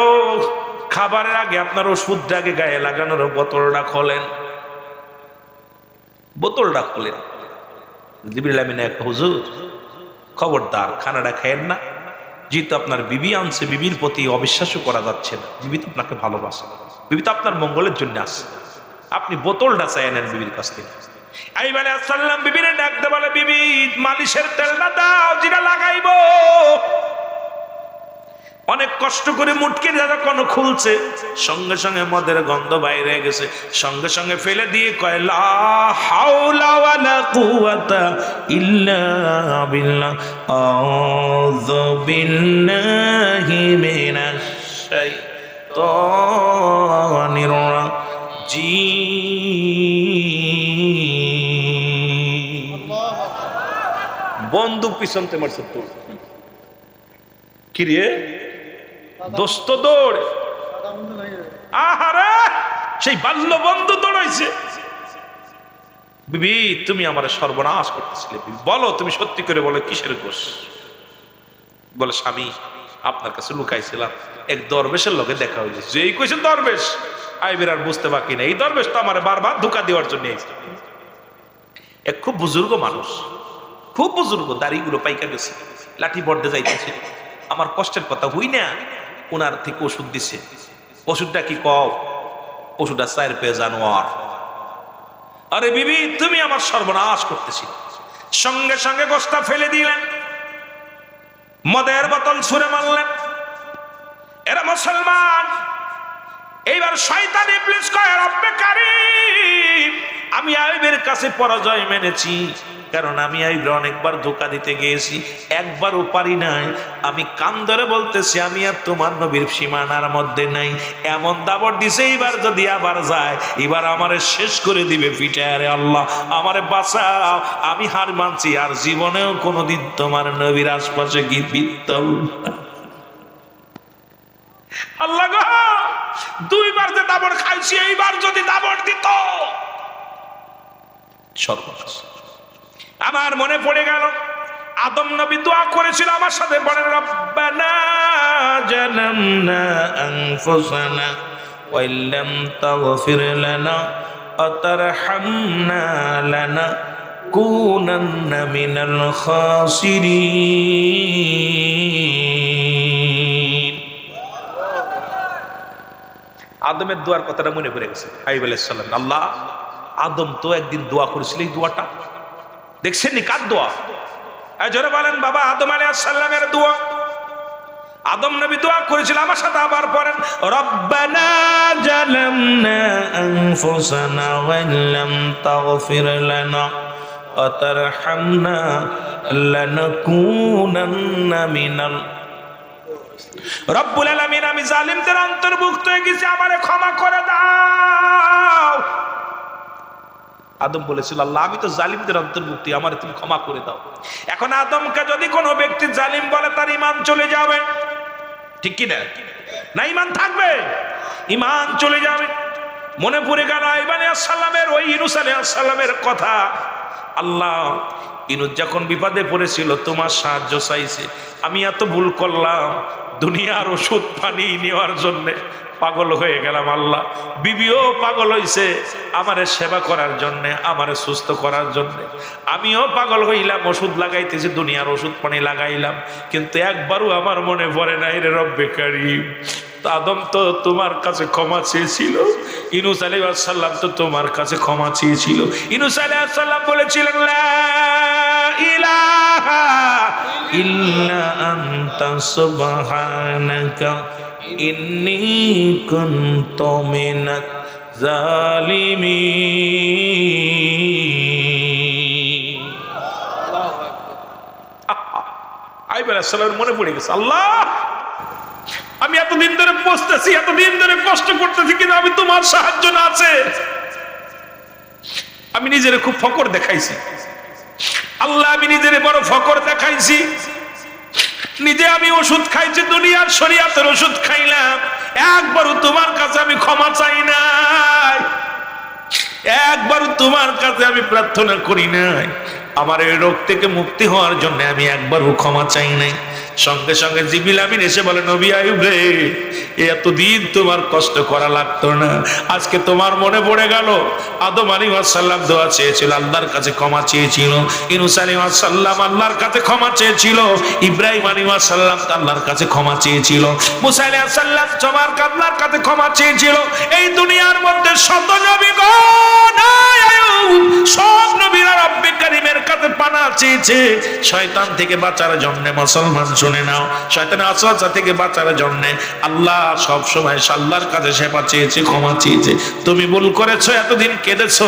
খাবারের আগে আপনার ওষুধটা আগে গায়ে লাগানোর বোতলটা খোলেন, বোতলটা খোলেন। জিবরিল আমিন এক, হুজুর খবরদার খানাটা খায়েন না, যেহেতু আপনার বিবি আনছে, বিবির প্রতি অবিশ্বাসও করা যাচ্ছে না, বিবি তো আপনাকে ভালোবাসে, বিবি তো আপনার মঙ্গলের জন্য আসছে, আপনি বোতলটা চাই নেন বিবির কাছ থেকে। আইয়ুব আলাইহিস সালাম বিবিরে ডাক দে বলে, বিবি মালিশের তেলটা দাও, যেটা লাগাইবো। অনেক কষ্ট করে মুটকি যখন খুলছে, সঙ্গে সঙ্গে মদের গন্ধ বাইরে গেছে, সঙ্গে সঙ্গে ফেলে দিয়ে কয়, লা হাওলা ওয়ালা কুওয়াতা ইল্লা বিল্লাহ, আউযু বিল্লাহি মিনাশ শাইতানির রাজিম। বন্দুক পিছনতে মারছে তো কি রে দোস্ত, দৌড়। আহারে, সেই বাল্য বন্ধু দৌড়াইছে। বিবি তুমি আমার সর্বনাশ করতেছিলে, বলো তুমি সত্যি করে বলো কিসের দোষ? বলে, স্বামী আপনার কাছে লুকাইছিলাম, এক দরবেশের লোকে দেখা হয়েছে। যেই কইছে দরবেশ, আইবের আর বুঝতে বাকি নেই, এই দরবেশ তো আমার বারবার ধোঁকা দেওয়ার জন্য এক খুব বুজুর্গ মানুষ, খুব বুজুর্গ, দাড়িগুলো পাইকা গেছে, লাঠি বর্দে যাইতেছে। আমার কষ্টের কথা হই না, ওনার থেকে ওষুধ দিছে। ওষুধটা কি কও? ওষুধটা 4 পেয়ে জানোয়ার। আরে বিবি তুমি আমার সর্বনাশ করতেছি। সঙ্গে সঙ্গে গোশতটা ফেলে দিলেন, মদের বোতল ছুঁড়ে মারলেন। এরা মুসলমান, এইবার শয়তান ইবলিস কয়, রব্বে কারীম, আমি আইয়ুবের কাছে পরাজয় মেনেছি, কারণ আমি আইয়ুবকে অনেকবার ধোঁকা দিতে গিয়েছি, একবারও পারি নাই। আমি কান ধরে বলতেছি আমি আর তোমার নবীর সীমানার মধ্যে নাই। এমন দাবড় দিছে, এইবার যদি আবার যায়, এবার আমারে শেষ করে দিবে পিঠে। আরে আল্লাহ আমারে বাঁচাও, আমি হার মানছি, আর জীবনেও কোনোদিন তোমার নবীর আশপাশে গিয়ে বিত্তল। আল্লাহ গো, 2 বার যে দাবড় খাইছি, এইবার যদি দাবড় দিত, সর্বনাশ। আমার মনে পড়ে গেল আদম নবী দোয়া করেছিল, আমার সাথে বলেন, রব্বানা জালামনা আনফুসানা ওয়াইল্লাম তাগফির লানা আতারহামনা লানাকুনান্না মিনাল খাসিরিন। আদমের দোয়ার কথাটা মনে পড়ে গেছে। আইয়ুব আলাইহিস সালাম, আল্লাহ, আদম তো একদিন দোয়া করেছিল, এই দোয়াটা দেখছেন নি কার দোয়া? জোরে বলেন বাবা, আদম আলাইহিস সালামের দোয়া। আদম নবী দোয়া করেছিল, আমার সাথে আবার পড়েন, রব্বানা জালামনা আনফুসানা ওয়া ইল্লাম তাগফির লানা ওয়া তারহামনা লানাকুনান্না মিনাল। রব্বুল আলামিন, আমি জালিমদের অন্তর্ভুক্ত হয়ে গেছি, আমারে ক্ষমা করে দাও। আদম বলেছিল, আল্লাহ, আমি তো জালিমদের অন্তর্ভুক্ত, আমারে তুমি ক্ষমা করে দাও। এখন আদমকে যদি কোনো ব্যক্তি জালিম বলে, তার ঈমান চলে যাবে, ঠিক কি না? না, ঈমান থাকবে? ঈমান চলে যাবে। মনে পড়ে গেল আইয়ুব আলাইহিস সালামের, ওই ইউনূস আলাইহিস সালামের কথা। আল্লাহ, ইউনূস যখন বিপদে পড়েছিল, তোমার সাহায্য চাইছে, আমি এত ভুল করলাম, দুনিয়ার ওষুধ পানি নেওয়ার জন্য পাগল হয়ে গেলাম। আল্লাহ, বিবিও পাগল হইছে আমারে সেবা করার জন্য, আমারে সুস্থ করার জন্য। আমিও পাগল হইলাম, ওষুধ লাগাইতেছি, দুনিয়ার ওষুধ পানি লাগাইলাম, কিন্তু একবারও আমার মনে পড়ে নাই রে রব্বে কারীম, আদম তো তোমার কাছে ক্ষমা চেয়েছিল, ইউনূস আলাইহিস সালাম তো তোমার কাছে ক্ষমা চেয়েছিল। ইউনূস আলাইহিস সালাম বলেছিলেন, লা ইলাহা ইল্লা আনতা সুবহানাকা ইন্নী কুনতু মিনাজ জালিমিন। আইয়ুব আলাইহিস সালামের মনে পড়ে গেছে, আল্লাহ, আমি এতদিন ধরে বসতেছি, এতদিন ধরে কষ্ট করতেছি, কিন্তু আমি তোমার সাহায্য না আছে, আমি নিজের খুব ফকর দেখাইছি। আল্লাহ, আমি নিজের বড় ফকর দেখাইছি, নিজে আমি ওষুধ খাইছি, দুনিয়ার শরীয়তের ওষুধ খাইলাম, একবারও তোমার কাছে আমি ক্ষমা চাই নাই, একবারও তোমার কাছে আমি প্রার্থনা করি নাই, আমার এই রোগ থেকে মুক্তি হওয়ার জন্য আমি একবারও ক্ষমা চাই নাই। সঙ্গে সঙ্গে জিবরিল আমিন এসে বলে, নবী আইয়ুব রে, এতদিন তোমার কষ্ট করা লাগতো না, আজকে তোমার মনে পড়ে গেল। আদম আলাইহিস সালাম দোয়া চেয়েছিল, আল্লাহর কাছে ক্ষমা চেয়েছিল, ইউনূস আলাইহিস সালাম আল্লাহর কাছে ক্ষমা চেয়েছিল, ইব্রাহিম আলাইহিস সালাম আল্লাহর কাছে ক্ষমা চেয়েছিল, মুসা আলাইহিস সালাম তোমার আল্লাহর কাছে ক্ষমা চেয়েছিল। এই দুনিয়ার মধ্যে শত নবীগণ, সব নবীরা রব্বে কারীমের কাছে পানা চেয়েছে শয়তান থেকে বাঁচার জন্য। মুসলমান শুনে নাও, শয়তানের ওয়াসওয়াসা থেকে বাঁচার জন্য আল্লাহ সব সময় আল্লাহর কাছে সেবা চেয়েছে, ক্ষমা চেয়েছে। তুমি ভুল করেছো, এতদিন কেঁদেছো,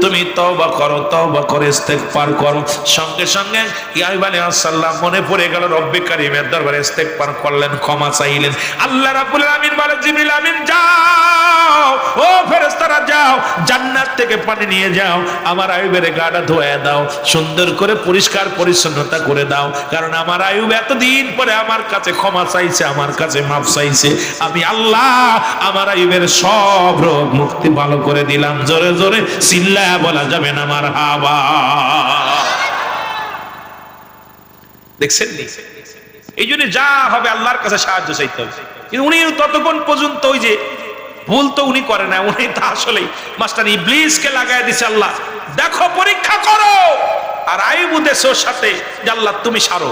তুমি তওবা করো, তওবা করে ইস্তেগফার করো। সঙ্গে সঙ্গে আইয়ুব আলাইহিস সালাম মনে পড়ে গেল, রব্বে কারীমের দরবারে ইস্তেগফার করলেন, ক্ষমা চাইলেন। আল্লাহ রাব্বুল আলামিন বলে, জিবরিল আমিন যাও, ও ফেরেশতারা যাও, জান্নাত থেকে পানি নিয়ে যাও, আমার আইয়ুবের গাটা ধুয়ে দাও, সুন্দর করে পরিষ্কার পরিচ্ছন্নতা করে দাও, কারণ আমার আইয়ুব এতদিন পরে আমার কাছে ক্ষমা চাইছে, আমার কাছে মাফ চাইছে। আমি আল্লাহ আমার আইয়ুবের সব রোগ মুক্তি ভালো করে দিলাম। জোরে জোরে চিল্লায়া বলা যাবে না মারহাবা। দেখছেন নি? এই জন্য যা হবে আল্লাহর কাছে সাহায্য চাইতে হবে। কিন্তু উনি ততক্ষণ পর্যন্ত ওই যে ভুল তো উনি করে না, উনি তো আসলে মাস্টার ইবলিসকে লাগায় দিছে, আল্লাহ দেখো পরীক্ষা করো, আর আইয়ুব দেশে ওর সাথে যে আল্লাহ তুমি সারো,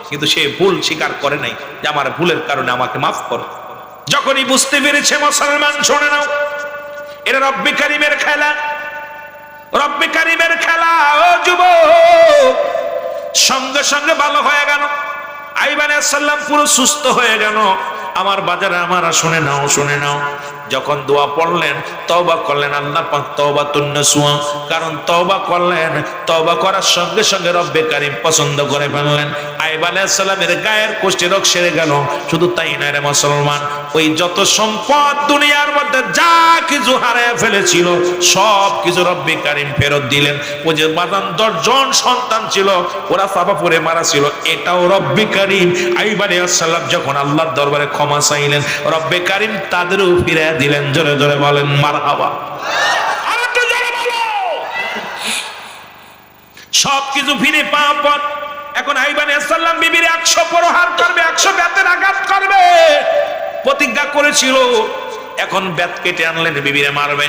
কিন্তু সে ভুল স্বীকার করে নাই যে আমার ভুলের কারণে আমাকে মাফ করো। যখনই বুঝতে পেরেছে, মুসলমান শুনে নাও, এটা রব্বে কারীমের খেলা, রব্বে কারীমের খেলা। ও যুবক, সঙ্গে সঙ্গে ভালো হয়ে গেল, আইয়ুব আলাইহিস সালাম পুরো সুস্থ হয়ে গেল। আমার বাজারে আমারা শুনে নাও, শুনে নাও, যখন দোয়া পড়লেন, তওবা করলেন, আল্লাহ পাক তওবাতুন নসুহা, কারণ তওবা করলেন, তওবা করার সঙ্গে সঙ্গে রব্বে কারীম পছন্দ করে ফেললেন। আইয়ুব আলাইহিস সালামের গায়ের কুষ্ঠি রোগ সেরে গেল। শুধু তাই নয় রে মুসলমান, ওই যত সম্পদ দুনিয়ার মধ্যে যা কিছু হারিয়ে ফেলেছিল সব কিছু রব্বে কারীম ফেরত দিলেন। ওই যে বাদান 10 জন সন্তান ছিল, ওরা চাপা পড়ে মারা ছিল, এটাও রব্বে কারীম আইয়ুব আলাইহিস সালাম যখন আল্লাহর দরবারে ক্ষমা চাইলেন, রব্বে কারীম তাদেরও ফিরে দিলেন। জোরে জোরে বলেন মারহাবা। আরেকটু জোরে বলো। সবকিছু ফিরে পাওয়ার পর এখন আইয়ুব আলাইহিস সালাম বিবির 100 প্রহার করবে, 100 বেতের আঘাত করবে। প্রতিজ্ঞা করেছিল এখন বেত কেটে আনলেন, বিবিরে মারবে।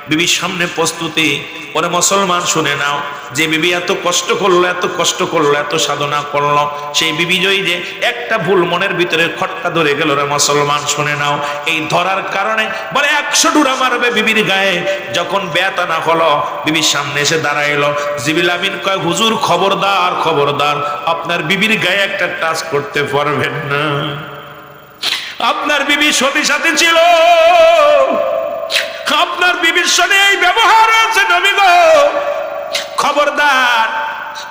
বিবির সামনে প্রস্তুতি। ওরে মুসলমান শুনে নাও, যে বিবি এত কষ্ট করলো, এত কষ্ট করলো, এত সাধনা করলো, সেই বিবি জয়ী যে একটা ভুল মনের ভিতরে খটকা ধরে গেল, রে মুসলমান শুনে নাও, এই ধরার কারণে বলে 100 ডুরা মারবে বিবির গায়ে। যখন বেত আনা হলো, বিবির সামনে এসে দাঁড়াইলো। জিবরিল আমিন কয়, হুজুর খবরদার, খবরদার, আপনার বিবির গায়ে একটা টাচ করতে পারবেন না। আপনার বিবি সতী সাথী ছিল, আপনার বিবির সঙ্গে এই ব্যবহার আছে, নবী গো খবরদার,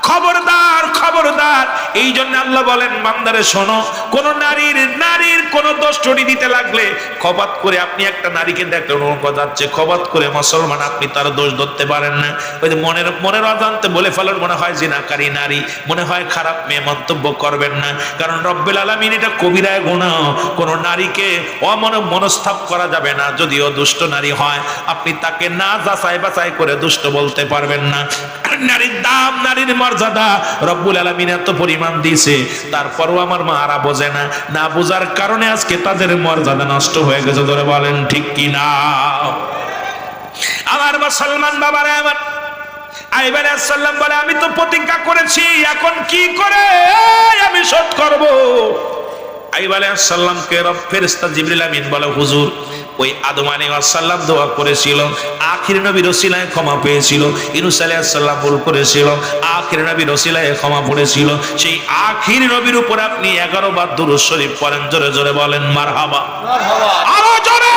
খবরদার, খবরদার। এই জন্য আল্লাহ বলেন, বান্দারে শোনো, কোন নারীর কোন দোষ চড়ি দিতে লাগলে খবত করে আপনি একটা নারীকে দেখলেন ও যাচ্ছে, খবত করে মুসলমান আপনি তার দোষ ধরতে পারেন না। ওই যে মনের অজান্তে বলে ফেলেন, মনে হয় জিনাকারী নারী, মনে হয় খারাপ মেয়ে, মন্তব্য করবেন না। কারণ রব্বুল আলামিন এটা কবিরায় গুনাহ। কোন নারীকে মনস্তাপ করা যাবে না। যদিও দুষ্ট নারী হয়, আপনি তাকে না যাচাই বাছাই করে দুষ্ট বলতে পারবেন না। নারীর দাম, নারীর মর্যাদা রব্বুল আলামিন এত পরিমাণ দিয়েছে, তারপরও আমার মারা বোঝে না। না বোঝার কারণে আজকে তাদের মর্যাদা নষ্ট হয়ে গেছে। ধরে বলেন ঠিক কি না? আমার মুসলমান বাবারা, আমার আইয়ুব আলাইহিস সালাম বলে, আমি তো প্রতিজ্ঞা করেছি, এখন কি করে আমি শোধ করব? আইয়ুব আলাইহিস সালামকে রব ফেরেশতা জিবরিল আমিন বলে, হুজুর ওই আদম আলাইহিস সালাম দোয়া করেছিল, আখির নবীর ওসিলায় ক্ষমা পেয়েছিল। ইউনূস আলাইহিস সালাম ভুল করেছিল, আখির নবীর ওসিলায় ক্ষমা পড়েছিল। সেই আখির নবীর উপর আপনি 11 বার দুরূদ শরীফ পড়েন। জোরে জোরে বলেন মারহাবা, মারহাবা, আরো জোরে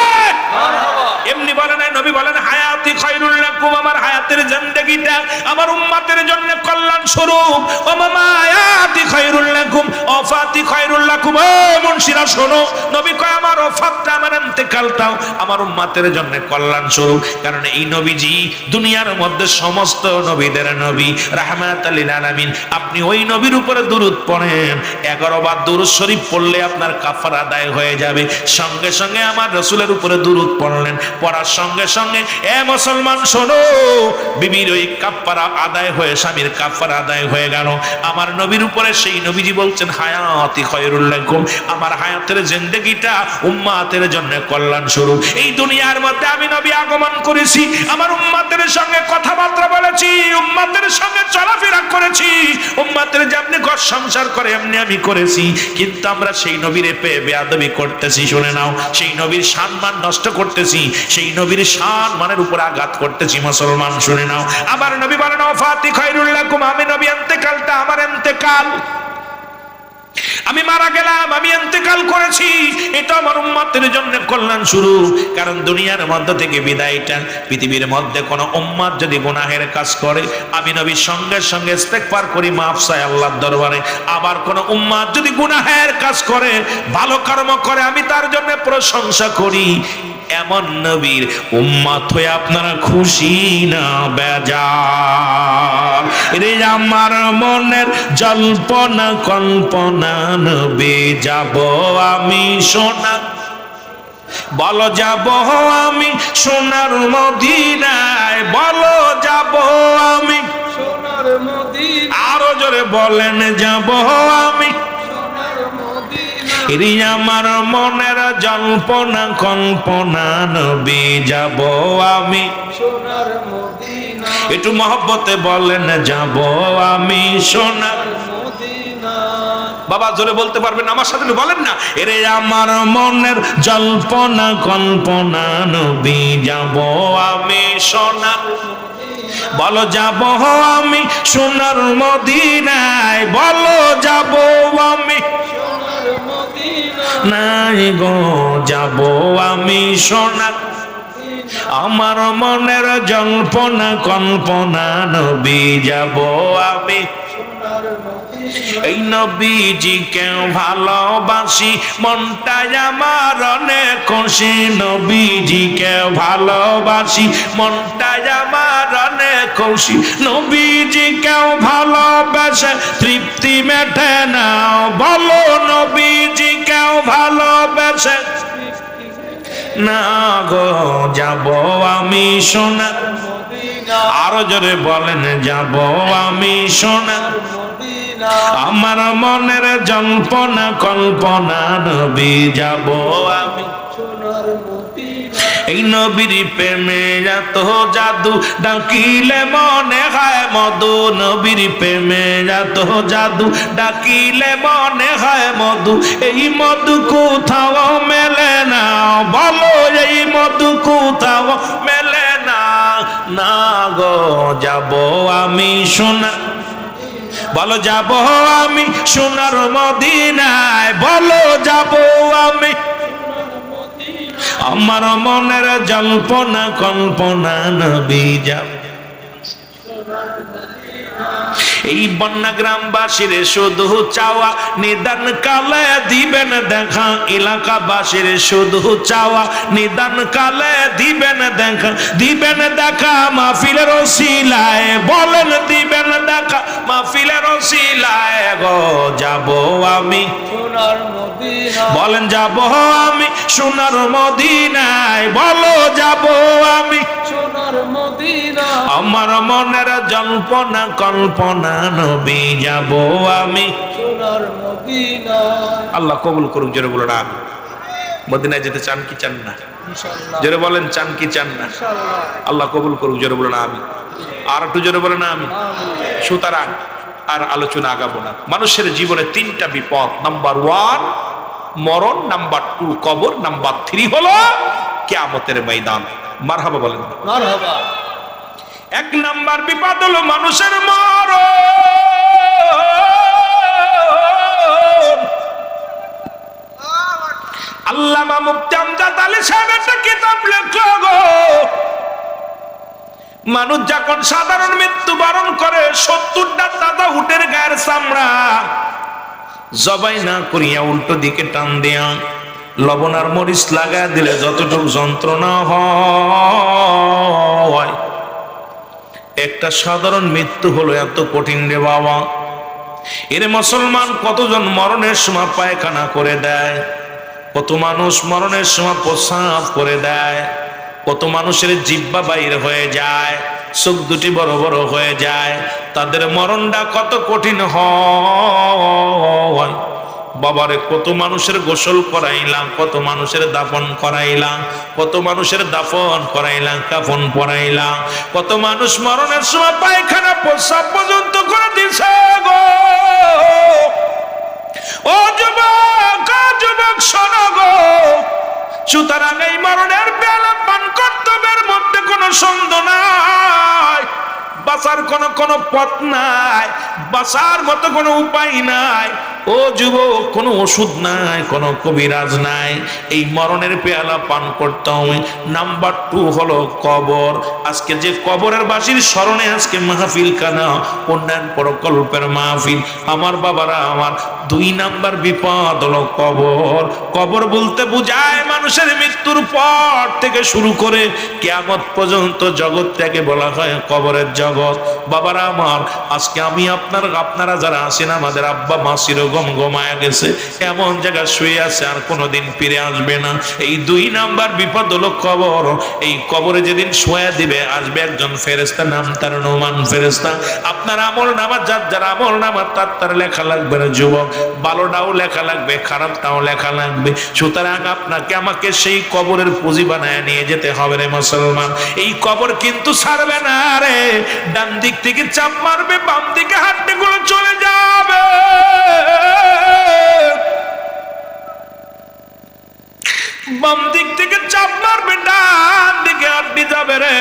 মারহাবা। এমনি বলেন নাই, নবী বলেন, হায়াতি খায়রুল লাকুম, আমার হায়াতের জিন্দেগিটা আমার উম্মতের জন্য কল্যাণ স্বরূপ। ও মামায়াতি খায়রুল লাকুম, ওয়াফাতি খায়রুল লাকুম। ও মুনশিরা শোনো, নবী কয় আমার ওয়াফাতটা, আমার ইন্তেকালটাও আমার উম্মতের জন্য কল্যাণ স্বরূপ। কারণ এই নবীজি দুনিয়ার মধ্যে সমস্ত নবীদের নবী, রাহমাতাল লিল আলামিন। আপনি ওই নবীর উপরে দুরূদ পড়েন, 11 বার দুরূদ শরীফ পড়লে আপনার কাফারা আদায় হয়ে যাবে। সঙ্গে সঙ্গে আমার রাসূলের উপরে দুরূদ পড়লেন, পড়ার সঙ্গে সঙ্গে এ মুসলমান শোনো, বিবির ওই কাফারা আদায় হয়ে, স্বামীর কাফারা আদায় হয়ে গেল। আমার নবীর উপরে সেই নবীজি বলছেন, হায়াতি খায়রুল লাকুম, আমার হায়াতের জিন্দেগিটা উম্মতের জন্য কল্যাণ স্বরূপ। এই দুনিয়ার মধ্যে আমি নবী আগমন করেছি, আমার উম্মতের সঙ্গে কথাবার্তা বলেছি, উম্মতের সঙ্গে চলাফেরা করেছি, উম্মতের যেমনি ঘর সংসার করে এমনি আমি করেছি। কিন্তু আমরা সেই নবীরে পেয়ে বেয়াদবি করতেছি। শুনে নাও, সেই নবীর সম্মান নষ্ট করতেছি, সেই নবীর সম্মানের উপর আঘাত করতেছি। মুসলমান শুনে নাও, আবার নবী বলেন, ওয়াফাতি খায়রুল লাকুম, আমি নবী ইন্তেকালটা, আমার ইন্তেকাল, আমি মারা গেলাম, আমি ইন্তেকাল করেছি, এটা আমার উম্মতের জন্য কল্যাণ শুরু। কারণ দুনিয়ার মধ্যে থেকে বিদায়টা, পৃথিবীর মধ্যে কোন উম্মত যদি গুনাহের কাজ করে, আমি নবী সঙ্গে সঙ্গে ইস্তেগফার করি, মাফ চাই আল্লাহর দরবারে। আবার কোন উম্মত যদি গুনাহের কাজ করে, ভালো কর্ম করে, আমি তার জন্য প্রশংসা করি। এমন নবীর উম্মত হয়ে আপনারা খুশি না বেজার? রে আমার মনের জল্পনা কল্পনা, নবী যাব আমি সোনা, বলো যাব আমি সোনার মদিনায়, বলো যাব আমি সোনার মদিনায়, আরো জোরে বলেন, যাব আমি আমার মনের জল্পনা কল্পনা, নবী যাব আমি সোনার মদিনা। একটু মহব্বতে বলেন, যাব আমি সোনার মদিনা। বাবা জোরে বলতে পারবেন, আমার সাথে বলেন না, এরে আমার মনের জল্পনা কল্পনা, নবী যাব আমি সোনার, বলো যাব আমি সোনার মদিনায়, বলো যাব আমি নাই গো, যাব আমি সোনার, আমার মনের জল্পনা কল্পনা, নবী যাব আমি সোনার মদিনা। এই নবীজিকে ভালোবাসি, মনটাই আমার অনেক খুশি, নবীজিকে ভালোবাসি, মনটাই আমার অনেক খুশি, নবীজিকে ভালোবাসে তৃপ্তি মেটে না, বলো নবীজিকে ভালোবাসে না গো, যাব আমি সোনার মদিনা। আরো জোরে বলেন, যাব আমি সোনার মদিনা, আমার মনের জল্পনা কল্পনা, নবী যাব আমি সোনার মদিনা। এই নবীর প্রেমে এত জাদু ডাকিলে মনে হয় মধু, নবীর প্রেমে এত জাদু ডাকিলে মনে হয় মধু, এই মধু কোথাও মেলে না, বলো এই মধু কোথাও মেলে না। না গো যাব আমি সোনা, বলো যাব আমি সোনার মদিনায়, বলো যাব আমি, আমার মনের জল্পনা কল্পনা নবী যাব। এই বন্যা গ্রামবাসীর শুধু চাওয়া নিদান কালে দিবেন দেখা, এলাকাবাসীর শুধু চাওয়া নিদান কালে দিবেন দেখা, দিবেন দেখা মাহফিলের ওসিলায়, বলেন দিবেন দেখা মাহফিলের ওসিলায়। গো যাব আমি সোনার মদিনা, বলেন যাব আমি সোনার মদিনায়, বলো যাব আমি সোনার মদিনা, আমার মনের জল্পনা কল্পনা নবী যাব আমি সোনার মদিনা। আল্লাহ কবুল করুক, জোরে বলো না আমি। মদিনায় যেতে চান কি চান না? জোরে বলেন চান কি চান না? আল্লাহ কবুল করুক, জোরে বলো না আমি। আর একটু জোরে বলো না আমি। সুতরাং আর আলোচনা আগাবো না। মানুষের জীবনে তিনটা বিপদ, নাম্বার 1 মরণ, নাম্বার 2 কবর, নাম্বার 3 হলো কিয়ামতের ময়দান। মারহাবা বলেন মারহাবা। 1 নাম্বার বিপদ হলো মানুষের মরণ। আল্লামা মুফতি আমজাদ আলী সাহেব একটা কিতাব লেখলো গো, মানুষ যখন সাধারণ মৃত্যুবরণ করে 70টা দাদা উটের গায়ের চামড়া জবাই না করিয়া উল্টো দিকে টান দিয়া লবণ আর মরিচ লাগায় দিলে যতটুকু যন্ত্রণা হয়, একটা সাধারণ মৃত্যু হলো এত কঠিন রে বাবা। এর মুসলমান কতজন মরণের সময় পায়খানা করে দেয়, কত মানুষ মরণের সময় প্রস্রাব করে দেয়, কত মানুষের জিহ্বা বাইর হয়ে যায়, চোখ দুটি বড় বড় হয়ে যায়, তাদের মরণটা কত কঠিন হয়। বাবারে কত মানুষের গোসল করাইলাম, কত মানুষের দাফন করাইলাম, কত মানুষের দাফন করাইলাম, কাফন পরাইলাম, কত মানুষ মরণের সময় পায়খানা প্রস্রাব পর্যন্ত করে দিছে গো। ও যুবক, ও যুবক শোনো গো, সুতরাং এই মরণের পেয়ালা পান কর্তব্যের মধ্যে কোনো সন্দেহ নাই, বাঁচার কোনো পথ নাই, বাঁচার মতো কোনো উপায় নাই। ও যুবক, কোনো ওষুধ নাই, কোনো কবিরাজ নাই, এই মরণের পেয়ালা পান করতে হবে। নাম্বার 2 হলো কবর। আজকে যে কবরের বাসীর স্মরণে আজকে মাহফিল কানা, উন্নয়ন প্রকল্পের মাহফিল, আমার বাবারা আমার 2 নাম্বার বিপদ হলো কবর। কবর বলতে বুঝায় মানুষের মৃত্যুর পর থেকে শুরু করে কিয়ামত পর্যন্ত জগৎটাকে বলা হয় কবরের জগৎ। বাবারা আমার, আজকে আমি আপনারা যারা আছেন, আমাদের আব্বা মা গমায়া গেছে, এমন জায়গা শুয়ে আছে আর কোনোদিন ফিরে আসবে না। এই 2 নাম্বার বিপদ হলো কবর। এই কবরে যেদিন শোয়া দিবে, আসবে একজন ফেরেশতা, নাম তার নোমান ফেরেশতা। আপনার আমল নামা যার আমল নামা তার লেখা লাগবে না যুবক, ভালোটাও লেখা লাগবে, খারাপটাও লেখা লাগবে। সুতরাং আপনাকে আমাকে সেই কবরের পুঁজি বানায় নিয়ে যেতে হবে রে মুসলমান। এই কবর কিন্তু ছাড়বে না রে, ডান দিক থেকে চাপ মারবে, বাম দিকে হাড্ডিগুলো চলে যাবে। বাম দিক থেকে চাপ মারবে, ডান দিকে হাড্ডি যাবে রে।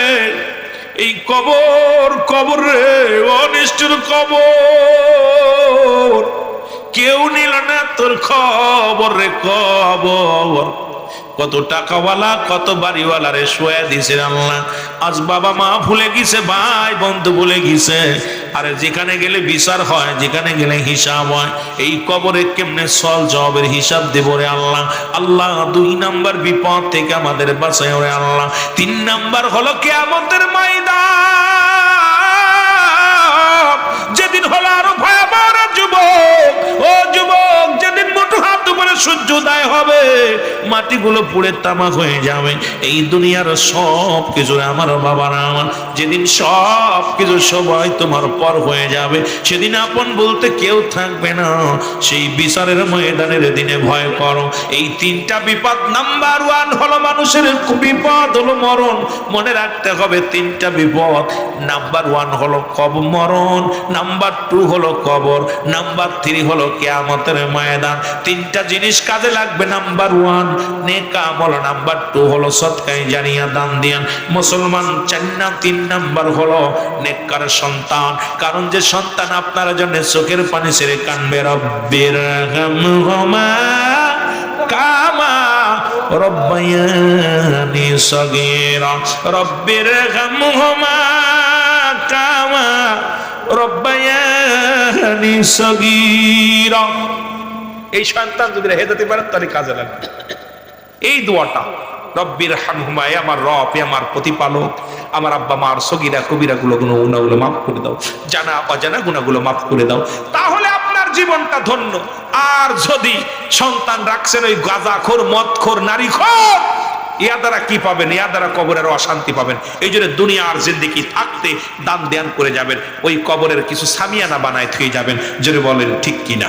এই কবর রে, অনিষ্ঠুর কবর, কেউ নিল না তোর খবর রে কবর। কত টাকাওয়ালা কত বাড়িওয়ালা রে শোয়া দিছে আল্লাহ। আজ বাবা মা ভুলে গেছে, ভাই বন্ধু ভুলে গেছে। আরে যেখানে গেলে বিচার হয়, যেখানে গেলে হিসাব হয়, এই কবরে কেমনে সল জবাবের হিসাব দেব রে আল্লাহ। আল্লাহ 2 নাম্বার বিপদ থেকে আমাদের বাঁচায় রে আল্লাহ। 3 নাম্বার হলো কিয়ামতের ময়দান। যেদিন হলো আরো ভয়াবহ যুবক, ও যুবক, যেদিন মুঠো হাত দুপুরে সূর্য উদয় হবে, মাটিগুলো পুড়ে তামাক হয়ে যাবে। এই দুনিয়ার সব কিছু আমার বাবার আমার, যেদিন সব কিছু সবাই তোমার পর হয়ে যাবে, সেদিন আপন বলতে কেউ থাকবে না। সেই বিচারের ময়দানের দিনে ভয় করো। এই তিনটা বিপদ, নাম্বার 1 হলো মানুষের বিপদ হলো মরণ। মনে রাখতে হবে তিনটা বিপদ। নাম্বার 1 হলো কবর মরণ, নাম্বার 2 হলো কবর, নাম্বার 3 হলো কিয়ামতের ময়দান। তিনটা জিনিস কাজে লাগবে। নাম্বার 1 নেক আমল, নাম্বার 2 হলো সদকায়ে জারিয়া দান দিয়ান মুসলমান, 3 নাম্বার হলো নেককার সন্তান। কারণ যে সন্তান আপনার জন্য চোখের পানি ছেড়ে কানবে, রব্বির হামহুমা কামা রব্বায়ানি সগীরা, রব্বির হামহুমা কামা রব্বায়ানি সগীরা। এই সন্তান যদি রেখে দিতে পারেন তাহলে কাজে লাগবে এই দোয়াটা, রব্বির হামহুমা, আমার রব, আমার প্রতিপালক, আমার আব্বা মার সগীরা কবিরা গুনাহগুলো মাফ করে দাও, জানা অজানা গুনাহগুলো মাফ করে দাও। তাহলে আপনার জীবনটা ধন্য। আর যদি সন্তান রাখছেন ওই গাঁজাখোর, মদখোর, নারীখোর, ইয়া দ্বারা কি পাবেন? ইয়া দ্বারা কবরের অশান্তি পাবেন। এই জন্য দুনিয়ার জিন্দেগি থাকতে দান দেয়ান করে যাবেন, ওই কবরের কিছু সামিয়ানা বানায় থুয়ে যাবেন। যদি বলেন ঠিক কিনা?